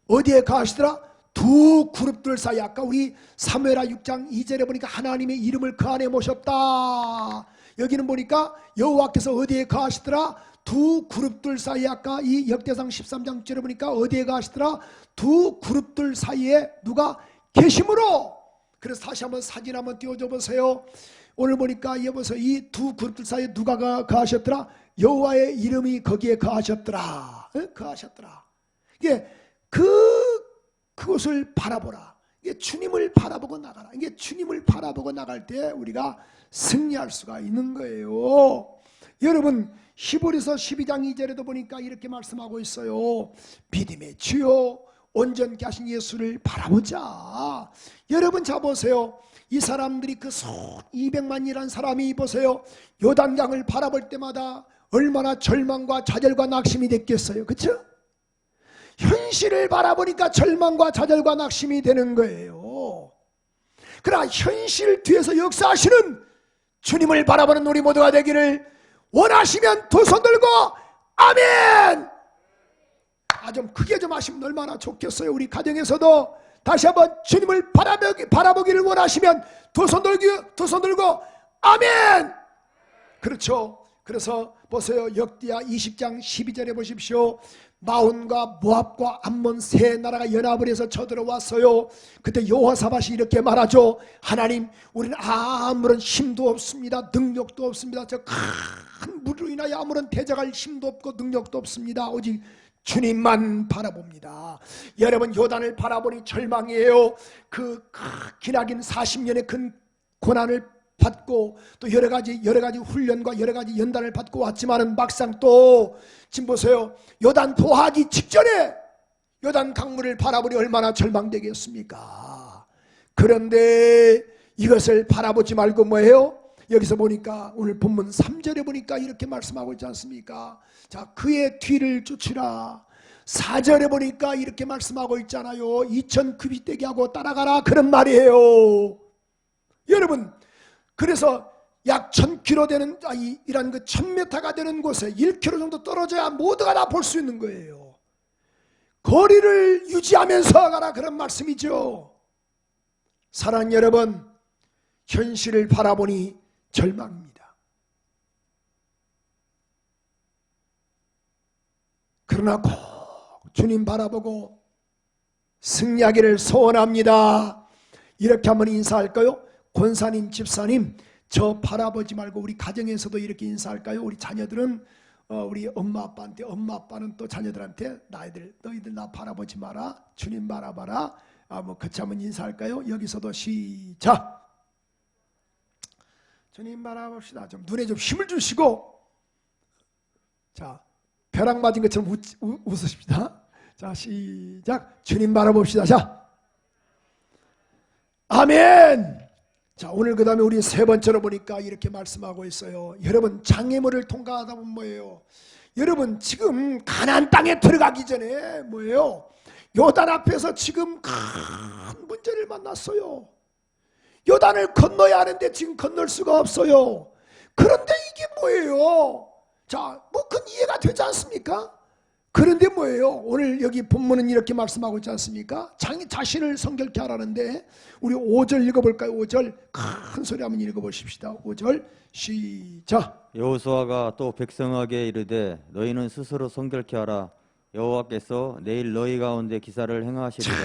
어디에 가시더라? 두 그룹들 사이 아까 우리 사무엘하 6장 2절에 보니까 하나님의 이름을 그 안에 모셨다. 여기는 보니까 여호와께서 어디에 가시더라? 두 그룹들 사이에 아까 이 역대상 13장 6절에 보니까 어디에 가시더라? 두 그룹들 사이에 누가 계심으로. 그래서 다시 한번 사진 한번 띄워줘 보세요. 오늘 보니까 여보세요. 이 두 그룹들 사이에 누가 가셨더라? 여호와의 이름이 거기에 가셨더라. 가셨더라. 이게 그것을 바라보라. 이게 주님을 바라보고 나가라. 이게 주님을 바라보고 나갈 때 우리가 승리할 수가 있는 거예요. 여러분 히브리서 12장 2절에도 보니까 이렇게 말씀하고 있어요. 믿음의 주요 온전케 하신 예수를 바라보자. 여러분 자 보세요. 이 사람들이 그 200만이라는 사람이 보세요. 요단강을 바라볼 때마다 얼마나 절망과 좌절과 낙심이 됐겠어요. 그렇죠? 현실을 바라보니까 절망과 좌절과 낙심이 되는 거예요. 그러나 현실 뒤에서 역사하시는 주님을 바라보는 우리 모두가 되기를 원하시면 두 손 들고 아멘. 좀 크게 좀 하시면 얼마나 좋겠어요. 우리 가정에서도 다시 한번 주님을 바라보기를 원하시면 두 손 들고 아멘. 그렇죠. 그래서 보세요. 역대하 20장 12절에 보십시오. 마온과 모압과 암몬 세 나라가 연합을 해서 쳐들어왔어요. 그때 여호사밧이 이렇게 말하죠. 하나님, 우리는 아무런 힘도 없습니다. 능력도 없습니다. 저 큰 물로 인하여 아무런 대적할 힘도 없고 능력도 없습니다. 오직 주님만 바라봅니다. 여러분, 요단을 바라보니 절망이에요. 그 기나긴 40년의 큰 고난을 받고 또 여러 가지 훈련과 여러 가지 연단을 받고 왔지만은 막상 또 지금 보세요. 요단 도하기 직전에 요단 강물을 바라보니 얼마나 절망되겠습니까? 그런데 이것을 바라보지 말고 뭐예요? 여기서 보니까 오늘 본문 3절에 보니까 이렇게 말씀하고 있지 않습니까? 자, 그의 뒤를 쫓으라. 4절에 보니까 이렇게 말씀하고 있잖아요. 2000규빗 되게 하고 따라가라, 그런 말이에요. 여러분, 그래서 약 1000km 되는 이란 그 1000m가 되는 곳에 1km 정도 떨어져야 모두가 다 볼 수 있는 거예요. 거리를 유지하면서 가라, 그런 말씀이죠. 사랑하는 여러분, 현실을 바라보니 절망입니다. 그러나 꼭 주님 바라보고 승리하기를 소원합니다. 이렇게 한번 인사할까요? 권사님, 집사님, 저 바라보지 말고 우리 가정에서도 이렇게 인사할까요? 우리 자녀들은 우리 엄마 아빠한테, 엄마 아빠는 또 자녀들한테, 너희들 나 바라보지 마라, 주님 바라봐라. 뭐 같이 한번 인사할까요? 여기서도 시작. 주님 바라봅시다. 좀 눈에 좀 힘을 주시고, 자, 벼락 맞은 것처럼 웃으십시다. 자, 시작. 주님 바라봅시다. 자, 아멘. 자, 오늘 그 다음에 우리 세 번째로 보니까 이렇게 말씀하고 있어요. 여러분, 장애물을 통과하다 보면 뭐예요? 여러분, 지금 가나안 땅에 들어가기 전에 뭐예요? 요단 앞에서 지금 큰 문제를 만났어요. 요단을 건너야 하는데 지금 건널 수가 없어요. 그런데 이게 뭐예요? 자, 뭐 그건 이해가 되지 않습니까? 그런데 뭐예요? 오늘 여기 본문은 이렇게 말씀하고 있지 않습니까? 자신을 성결케 하라는데 우리 5절 읽어볼까요? 5절 큰 소리 한번 읽어보십시다. 5절 시작. 여호수아가 또 백성에게 이르되 너희는 스스로 성결케 하라. 여호와께서 내일 너희 가운데 기사를 행하시리라.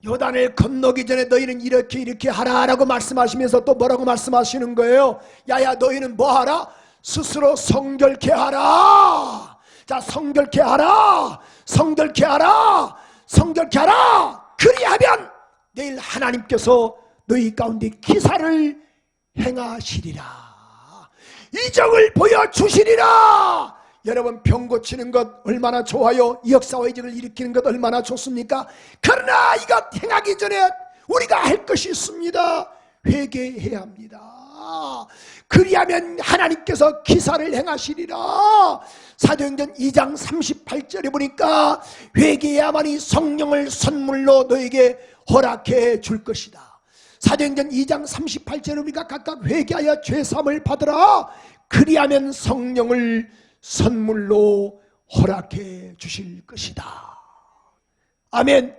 요단을 건너기 전에 너희는 이렇게 하라라고 말씀하시면서 또 뭐라고 말씀하시는 거예요? 야야, 너희는 뭐 하라? 스스로 성결케 하라. 자, 성결케 하라, 성결케 하라, 성결케 하라. 그리하면 내일 하나님께서 너희 가운데 기사를 행하시리라. 이적을 보여주시리라. 여러분, 병 고치는 것 얼마나 좋아요. 역사와 이적을 일으키는 것 얼마나 좋습니까? 그러나 이것 행하기 전에 우리가 할 것이 있습니다. 회개해야 합니다. 그리하면 하나님께서 기사를 행하시리라. 사도행전 2장 38절에 보니까 회개해야만이 성령을 선물로 너에게 허락해 줄 것이다. 사도행전 2장 38절에 우리가 각각 회개하여 죄사함을 받으라. 그리하면 성령을 선물로 허락해 주실 것이다. 아멘.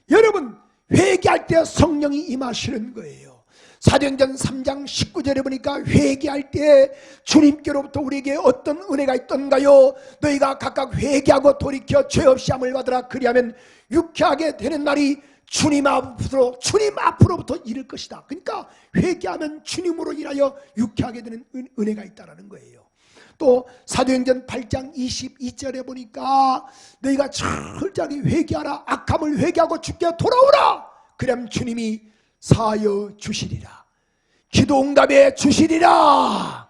여러분, 회개할 때 성령이 임하시는 거예요. 사도행전 3장 19절에 보니까 회개할 때 주님께로부터 우리에게 어떤 은혜가 있던가요? 너희가 각각 회개하고 돌이켜 죄 없이 함을 받으라. 그리하면 유쾌하게 되는 날이 주님 앞으로부터 이를 것이다. 그러니까 회개하면 주님으로 인하여 유쾌하게 되는 은혜가 있다는 거예요. 또 사도행전 8장 22절에 보니까 너희가 철저하게 회개하라. 악함을 회개하고 주께 돌아오라. 그럼 주님이 사하여 주시리라. 기도 응답해 주시리라.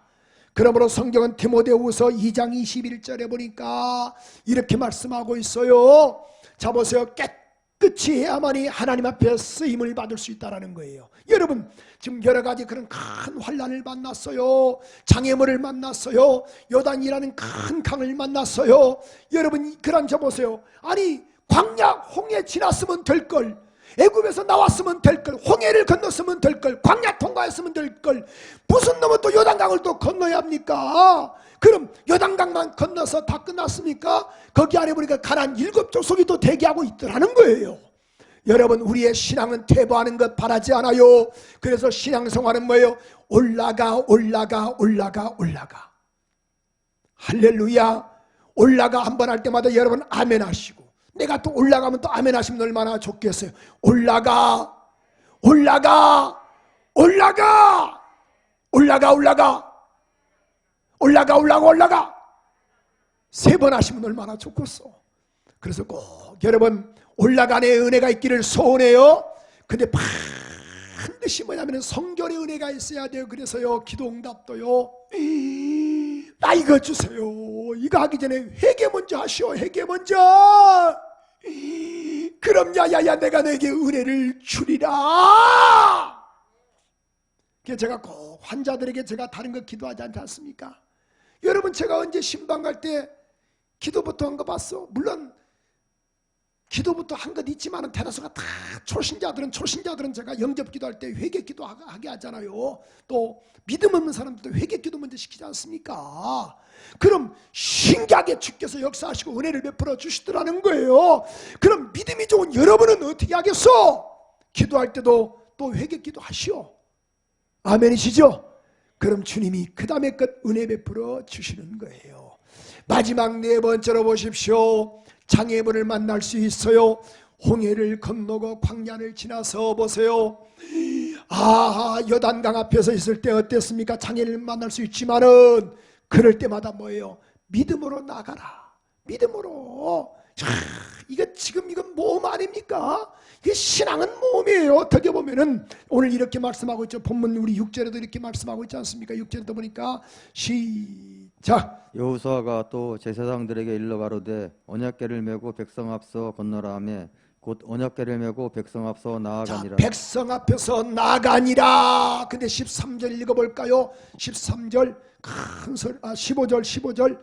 그러므로 성경은 디모데후서 2장 21절에 보니까 이렇게 말씀하고 있어요. 자, 보세요. 깨끗이 해야만이 하나님 앞에 쓰임을 받을 수 있다는 거예요. 여러분, 지금 여러 가지 그런 큰 환난을 만났어요. 장애물을 만났어요. 요단이라는 큰 강을 만났어요. 여러분, 그런 저 보세요. 아니, 광야 홍해 지났으면 될걸, 애굽에서 나왔으면 될걸, 홍해를 건넜으면 될걸, 광야 통과했으면 될걸, 무슨 놈은 또 요단강을 또 건너야 합니까? 그럼 요단강만 건너서 다 끝났습니까? 거기 안에 보니까 가나안 7족속이 또 대기하고 있더라는 거예요. 여러분, 우리의 신앙은 퇴보하는 것 바라지 않아요. 그래서 신앙생활은 뭐예요? 올라가. 할렐루야. 올라가 한 번 할 때마다 여러분 아멘 하시고, 내가 또 올라가면 또 아멘 하시면 얼마나 좋겠어요. 올라가 올라가 올라가 올라가 올라가 올라가 올라가 올라가 3번 하시면 얼마나 좋겠어. 그래서 꼭 여러분 올라간의 은혜가 있기를 소원해요. 근데 반드시 뭐냐면 성결의 은혜가 있어야 돼요. 그래서요 기도응답도요 나 이거 주세요, 이거 하기 전에 회개 먼저 하시오. 회개 먼저. 그럼 야야야 내가 너에게 은혜를 주리라. 그래서 제가 꼭 환자들에게 제가 다른 거 기도하지 않지 않습니까? 여러분 제가 언제 신방 갈 때 기도부터 한 거 봤어? 물론 기도부터 한 것 있지만 대다수가 다 초신자들은 제가 영접 기도할 때 회개 기도하게 하잖아요. 또 믿음 없는 사람들도 회개 기도 먼저 시키지 않습니까? 그럼 신기하게 주께서 역사하시고 은혜를 베풀어 주시더라는 거예요. 그럼 믿음이 좋은 여러분은 어떻게 하겠어? 기도할 때도 또 회개 기도하시오. 아멘이시죠? 그럼 주님이 그 다음에 것 은혜 베풀어 주시는 거예요. 마지막 4번째로 보십시오. 장애물을 만날 수 있어요. 홍해를 건너고 광야를 지나서 보세요. 요단강 앞에서 있을 때 어땠습니까? 장애를 만날 수 있지만은 그럴 때마다 뭐예요? 믿음으로 나가라. 믿음으로. 이건 모험 아닙니까? 이게 신앙은 모험이에요. 어떻게 보면은 오늘 이렇게 말씀하고 있죠. 본문 우리 6절에도 이렇게 말씀하고 있지 않습니까? 6절에도 보니까 시작. 여호수아가 또 제사장들에게 일러 가로되 언약궤를 메고 백성 앞서 건너라 하매 곧 언약궤를 메고 백성 앞서 나아가니라. 백성 앞에서 나가니라. 근데 13절 읽어볼까요? 13절 큰 소리, 15절.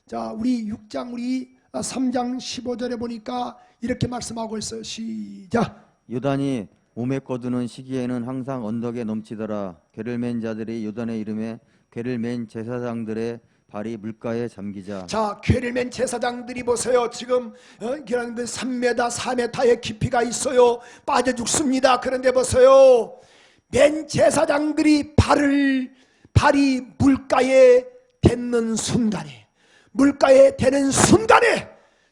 자, 우리 6장 우리 3장 15절에 보니까 이렇게 말씀하고 있어요. 시작. 요단이 몸에 거두는 시기에는 항상 언덕에 넘치더라. 궤를 맨 자들이 요단의 이름에 궤를 맨 제사장들의 발이 물가에 잠기자. 자, 궤를 맨 제사장들이 보세요. 지금 그런 그 3m, 4m의 깊이가 있어요. 빠져 죽습니다. 그런데 보세요. 맨 제사장들이 발이 물가에 닿는 순간에, 물가에 대는 순간에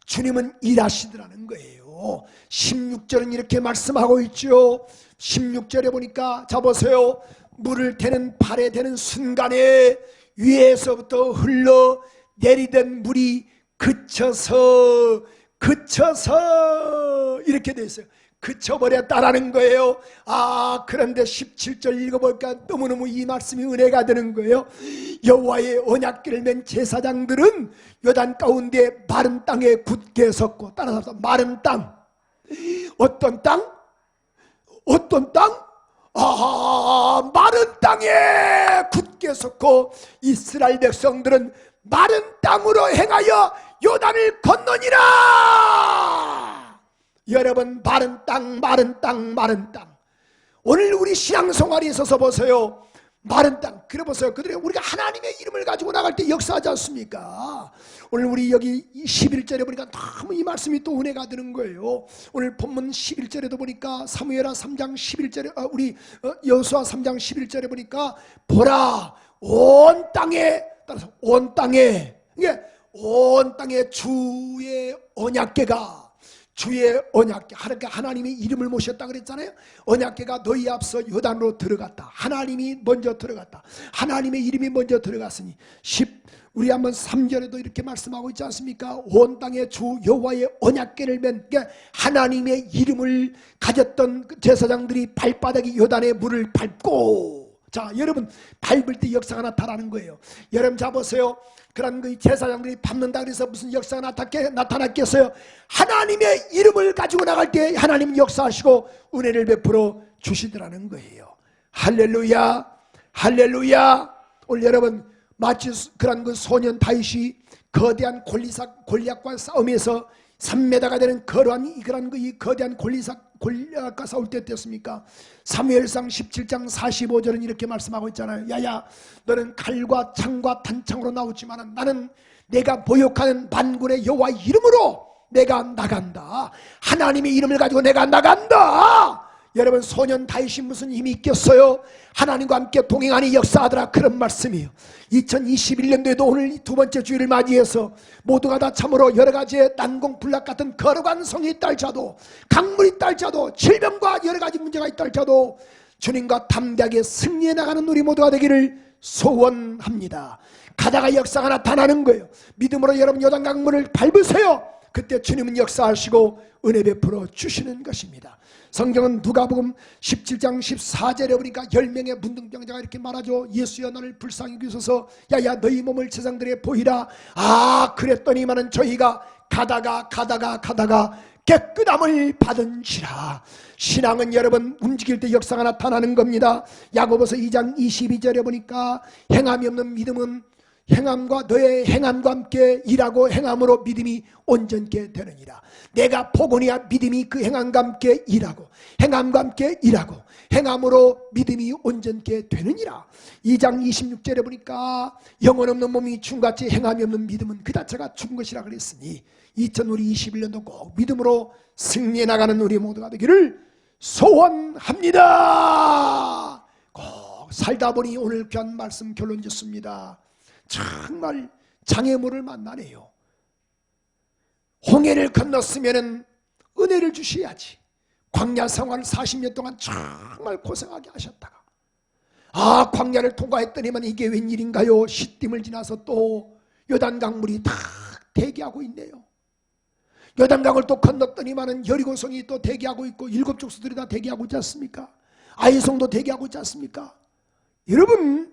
주님은 일하시더라는 거예요. 16절은 이렇게 말씀하고 있죠. 16절에 보니까 자 보세요. 물을 대는 발에 대는 순간에 위에서부터 흘러 내리던 물이 그쳐서 이렇게 돼 있어요. 그쳐버렸다라는 거예요. 그런데 17절 읽어볼까? 너무너무 이 말씀이 은혜가 되는 거예요. 여호와의 언약궤를 맨 제사장들은 요단 가운데 마른 땅에 굳게 섰고, 따라서 마른 땅. 어떤 땅? 마른 땅에 굳게 섰고 이스라엘 백성들은 마른 땅으로 행하여 요단을 건너니라. 여러분 마른 땅. 오늘 우리 신앙생활에 있어서 보세요. 마른 땅. 그래 보세요. 그들이 우리가 하나님의 이름을 가지고 나갈 때 역사하지 않습니까? 오늘 우리 여기 11절에 보니까 너무 이 말씀이 또 은혜가 되는 거예요. 오늘 본문 11절에도 보니까 사무엘하 3장 11절에 우리 여호수아 3장 11절에 보니까 보라 온 땅에, 따라서 온 땅에, 이게 온 땅에 주의 언약궤가, 주의 언약궤, 하나님이 이름을 모셨다 그랬잖아요. 언약궤가 너희 앞서 요단으로 들어갔다. 하나님이 먼저 들어갔다. 하나님의 이름이 먼저 들어갔으니 우리 한번 3절에도 이렇게 말씀하고 있지 않습니까? 온 땅에 주 여호와의 언약궤를 맨, 그러니까 하나님의 이름을 가졌던 제사장들이 발바닥이 요단의 물을 밟고, 자 여러분 밟을 때 역사가 나타나는 거예요. 여러분 잡으세요. 그런 그 제사장들이 밟는다 그래서 무슨 역사가 나타났겠어요? 하나님의 이름을 가지고 나갈 때 하나님 역사하시고 은혜를 베풀어 주시더라는 거예요. 할렐루야. 오늘 여러분 마치 그런 그 소년 다윗이 거대한 골리앗과 싸움에서 3m가 되는 그러한 이 거대한 골리앗과 싸울 때 어땠습니까? 사무엘상 17장 45절은 이렇게 말씀하고 있잖아요. 야야 너는 칼과 창과 단창으로 나오지만 나는 내가 모욕하는 만군의 여호와 이름으로 내가 나간다. 하나님의 이름을 가지고 내가 나간다. 여러분, 소년 다윗이 무슨 힘이 있겠어요? 하나님과 함께 동행하니 역사하더라, 그런 말씀이에요. 2021년도에도 오늘 두 번째 주일을 맞이해서 모두가 다 참으로 여러 가지의 난공불락 같은 거룩한 성이 있다 할지라도, 강물이 있다 할지라도, 질병과 여러 가지 문제가 있다 할지라도 주님과 담대하게 승리해 나가는 우리 모두가 되기를 소원합니다. 가다가 역사가 나타나는 거예요. 믿음으로 여러분 요단 강물을 밟으세요. 그때 주님은 역사하시고 은혜 베풀어 주시는 것입니다. 성경은 누가복음 17장 14절에 보니까 10명의 문둥병자가 이렇게 말하죠. 예수여, 나를 불쌍히 여기소서. 야야, 너희 몸을 제사장들에게 보이라. 아, 그랬더니만은 저희가 가다가 깨끗함을 받은지라. 신앙은 여러분 움직일 때 역사가 나타나는 겁니다. 야고보서 2장 22절에 보니까 행함이 없는 믿음은 행함과 너의 행함과 함께 일하고 행함으로 믿음이 온전케 되느니라. 내가 복원이야 믿음이 그 행함과 함께 일하고 행함과 함께 일하고 행함으로 믿음이 온전케 되느니라. 2장 26절에 보니까 영혼 없는 몸이 죽음같이 행함이 없는 믿음은 그 자체가 죽은 것이라 그랬으니 2021년도 꼭 믿음으로 승리해 나가는 우리 모두가 되기를 소원합니다. 꼭 살다 보니 오늘 귀한 말씀 결론 짓습니다. 정말 장애물을 만나네요. 홍해를 건넜으면 은혜를 주셔야지. 광야 생활을 40년 동안 정말 고생하게 하셨다가 광야를 통과했더니만 이게 웬일인가요? 시딤을 지나서 또 요단강물이 다 대기하고 있네요. 요단강을 또 건넜더니만은 여리고성이 또 대기하고 있고 일곱 족속들이 다 대기하고 있지 않습니까? 아이성도 대기하고 있지 않습니까? 여러분,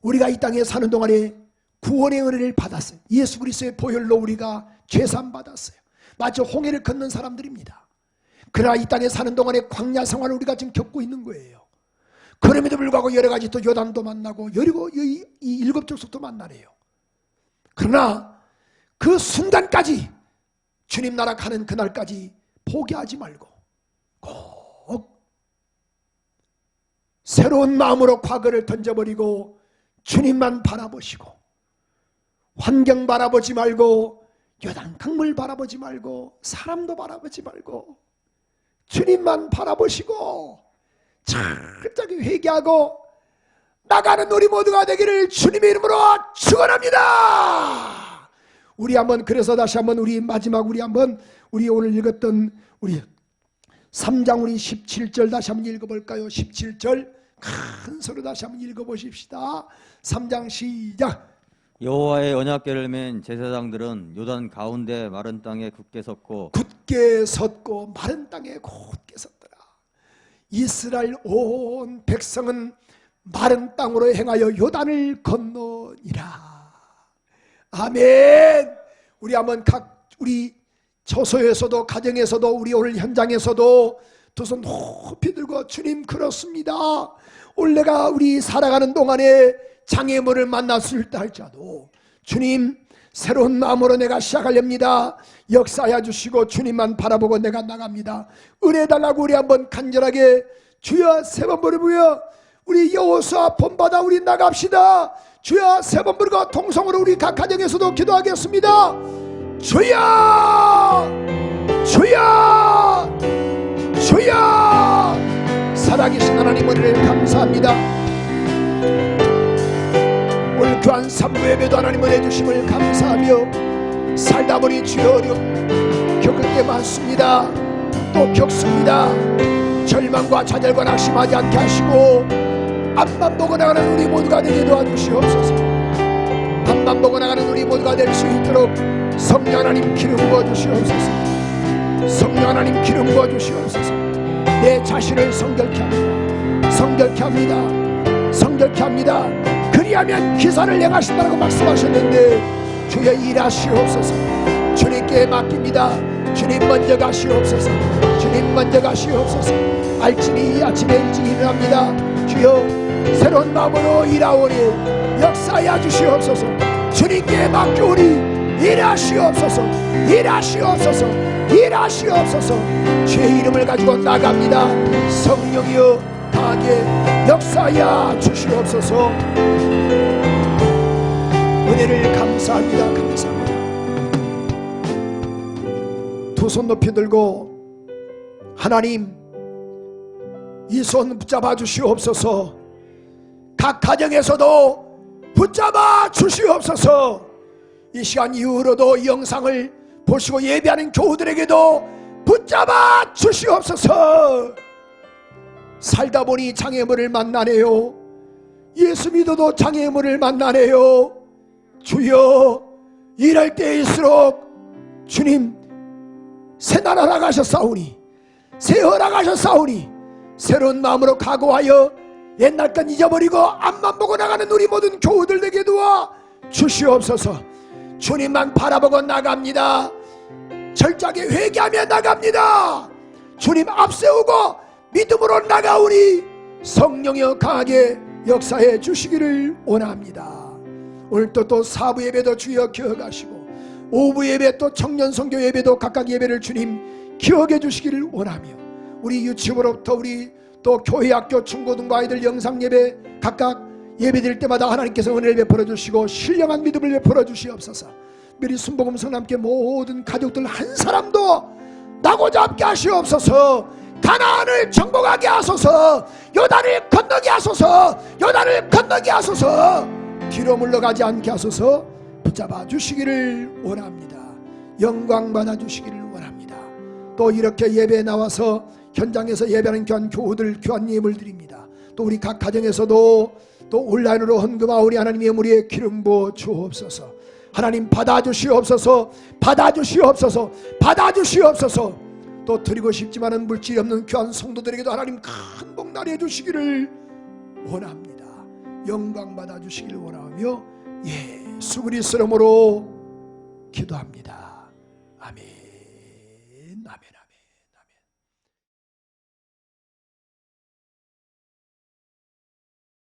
우리가 이 땅에 사는 동안에 구원의 은혜를 받았어요. 예수 그리스도의 보혈로 우리가 죄산 받았어요. 마치 홍해를 건넌 사람들입니다. 그러나 이 땅에 사는 동안에 광야 생활을 우리가 지금 겪고 있는 거예요. 그럼에도 불구하고 여러 가지 또 요단도 만나고 여리고 이 일곱 족속도 만나네요. 그러나 그 순간까지 주님 나라 가는 그날까지 포기하지 말고 꼭 새로운 마음으로 과거를 던져버리고 주님만 바라보시고 환경 바라보지 말고 요단 강물 바라보지 말고 사람도 바라보지 말고 주님만 바라보시고 철저히 회개하고 나가는 우리 모두가 되기를 주님의 이름으로 축원합니다. 우리 한번 그래서 다시 한번 우리 마지막 우리 오늘 읽었던 우리 3장 우리 17절 다시 한번 읽어볼까요? 17절 큰 소리 다시 한번 읽어보십시다. 3장 시작. 여호와의 언약궤를 맨 제사장들은 요단 가운데 마른 땅에 굳게 섰고 마른 땅에 곧게 섰더라. 이스라엘 온 백성은 마른 땅으로 행하여 요단을 건너니라. 아멘. 우리 한번 우리 처소에서도 가정에서도 우리 오늘 현장에서도 두 손 높이 들고 주님 그렇습니다. 오늘 내가 우리 살아가는 동안에 장애물을 만났을 때 할지라도 주님 새로운 마음으로 내가 시작하렵니다. 역사해 주시고 주님만 바라보고 내가 나갑니다. 은혜 달라고 우리 한번 간절하게 주여 세 번 부르고요. 우리 여호수아 본받아 우리 나갑시다. 주여 세 번 부르고 통성으로 우리 각 가정에서도 기도하겠습니다. 주여 주여 주여. 살아계신 하나님 은혜를 감사합니다. 오늘 교한 3부 예배도 하나님 은혜 주심을 감사하며 살다 보니 주여 어려움 겪을 때 많습니다. 또 겪습니다. 절망과 좌절과 낙심하지 않게 하시고 앞만 보고 나가는 우리 모두가 되게 도와주시옵소서. 앞만 보고 나가는 우리 모두가 될 수 있도록 성령 하나님 기름 부어주시옵소서. 성령 하나님 기름 부어주시옵소서. 내 자신을 성결케 합니다. 성결케 합니다. 성결케 합니다. 그리하면 기사를 행하신다고 말씀하셨는데 주여 일하시옵소서. 주님께 맡깁니다. 주님 먼저 가시옵소서. 주님 먼저 가시옵소서. 알지니 이 아침에 일찍 일어납니다. 주여 새로운 마음으로 일하오니 역사하여 주시옵소서. 주님께 맡겨오니 일하시옵소서. 일하시옵소서. 일하시옵소서. 주의 이름을 가지고 나갑니다. 성령이여 강하게 역사하여 주시옵소서. 은혜를 감사합니다. 감사합니다. 두 손 높이 들고 하나님 이 손 붙잡아 주시옵소서. 각 가정에서도 붙잡아 주시옵소서. 이 시간 이후로도 이 영상을 보시고 예배하는 교우들에게도 붙잡아 주시옵소서. 살다 보니 장애물을 만나네요. 예수 믿어도 장애물을 만나네요. 주여, 일할 때일수록 주님 새날 허락하셨사오니, 새 허락하셨사오니 새로운 마음으로 각오하여 옛날 건 잊어버리고 앞만 보고 나가는 우리 모든 교우들에게 도와 주시옵소서. 주님만 바라보고 나갑니다. 철저하게 회개하며 나갑니다. 주님 앞세우고 믿음으로 나가오니 성령여 강하게 역사해 주시기를 원합니다. 오늘도 또 사부 예배도 주여 기억하시고 오후 예배 또 청년 선교 예배도 각각 예배를 주님 기억해 주시기를 원하며, 우리 유치부로부터 우리 또 교회, 학교, 중고등부 아이들 영상 예배 각각 예배드릴 때마다 하나님께서 은혜를 베풀어 주시고 신령한 믿음을 베풀어 주시옵소서. 미리 순복음 성남교회 모든 가족들 한 사람도 나고자 함께 하시옵소서. 가나안을 정복하게 하소서. 요단을 건너게 하소서. 요단을 건너게 하소서. 뒤로 물러가지 않게 하소서. 붙잡아 주시기를 원합니다. 영광 받아 주시기를 원합니다. 또 이렇게 예배에 나와서 현장에서 예배하는 교한 교우들 교한 예물 드립니다. 또 우리 각 가정에서도 또 온라인으로 헌금하오니 하나님의 우리의 기름 부어 주옵소서. 하나님 받아주시옵소서. 받아주시옵소서. 받아주시옵소서. 또 드리고 싶지만은 물질이 없는 귀한 성도들에게도 하나님 큰 복 나려 주시기를 원합니다. 영광 받아주시기를 원하며 예수 그리스도 이름으로 기도합니다.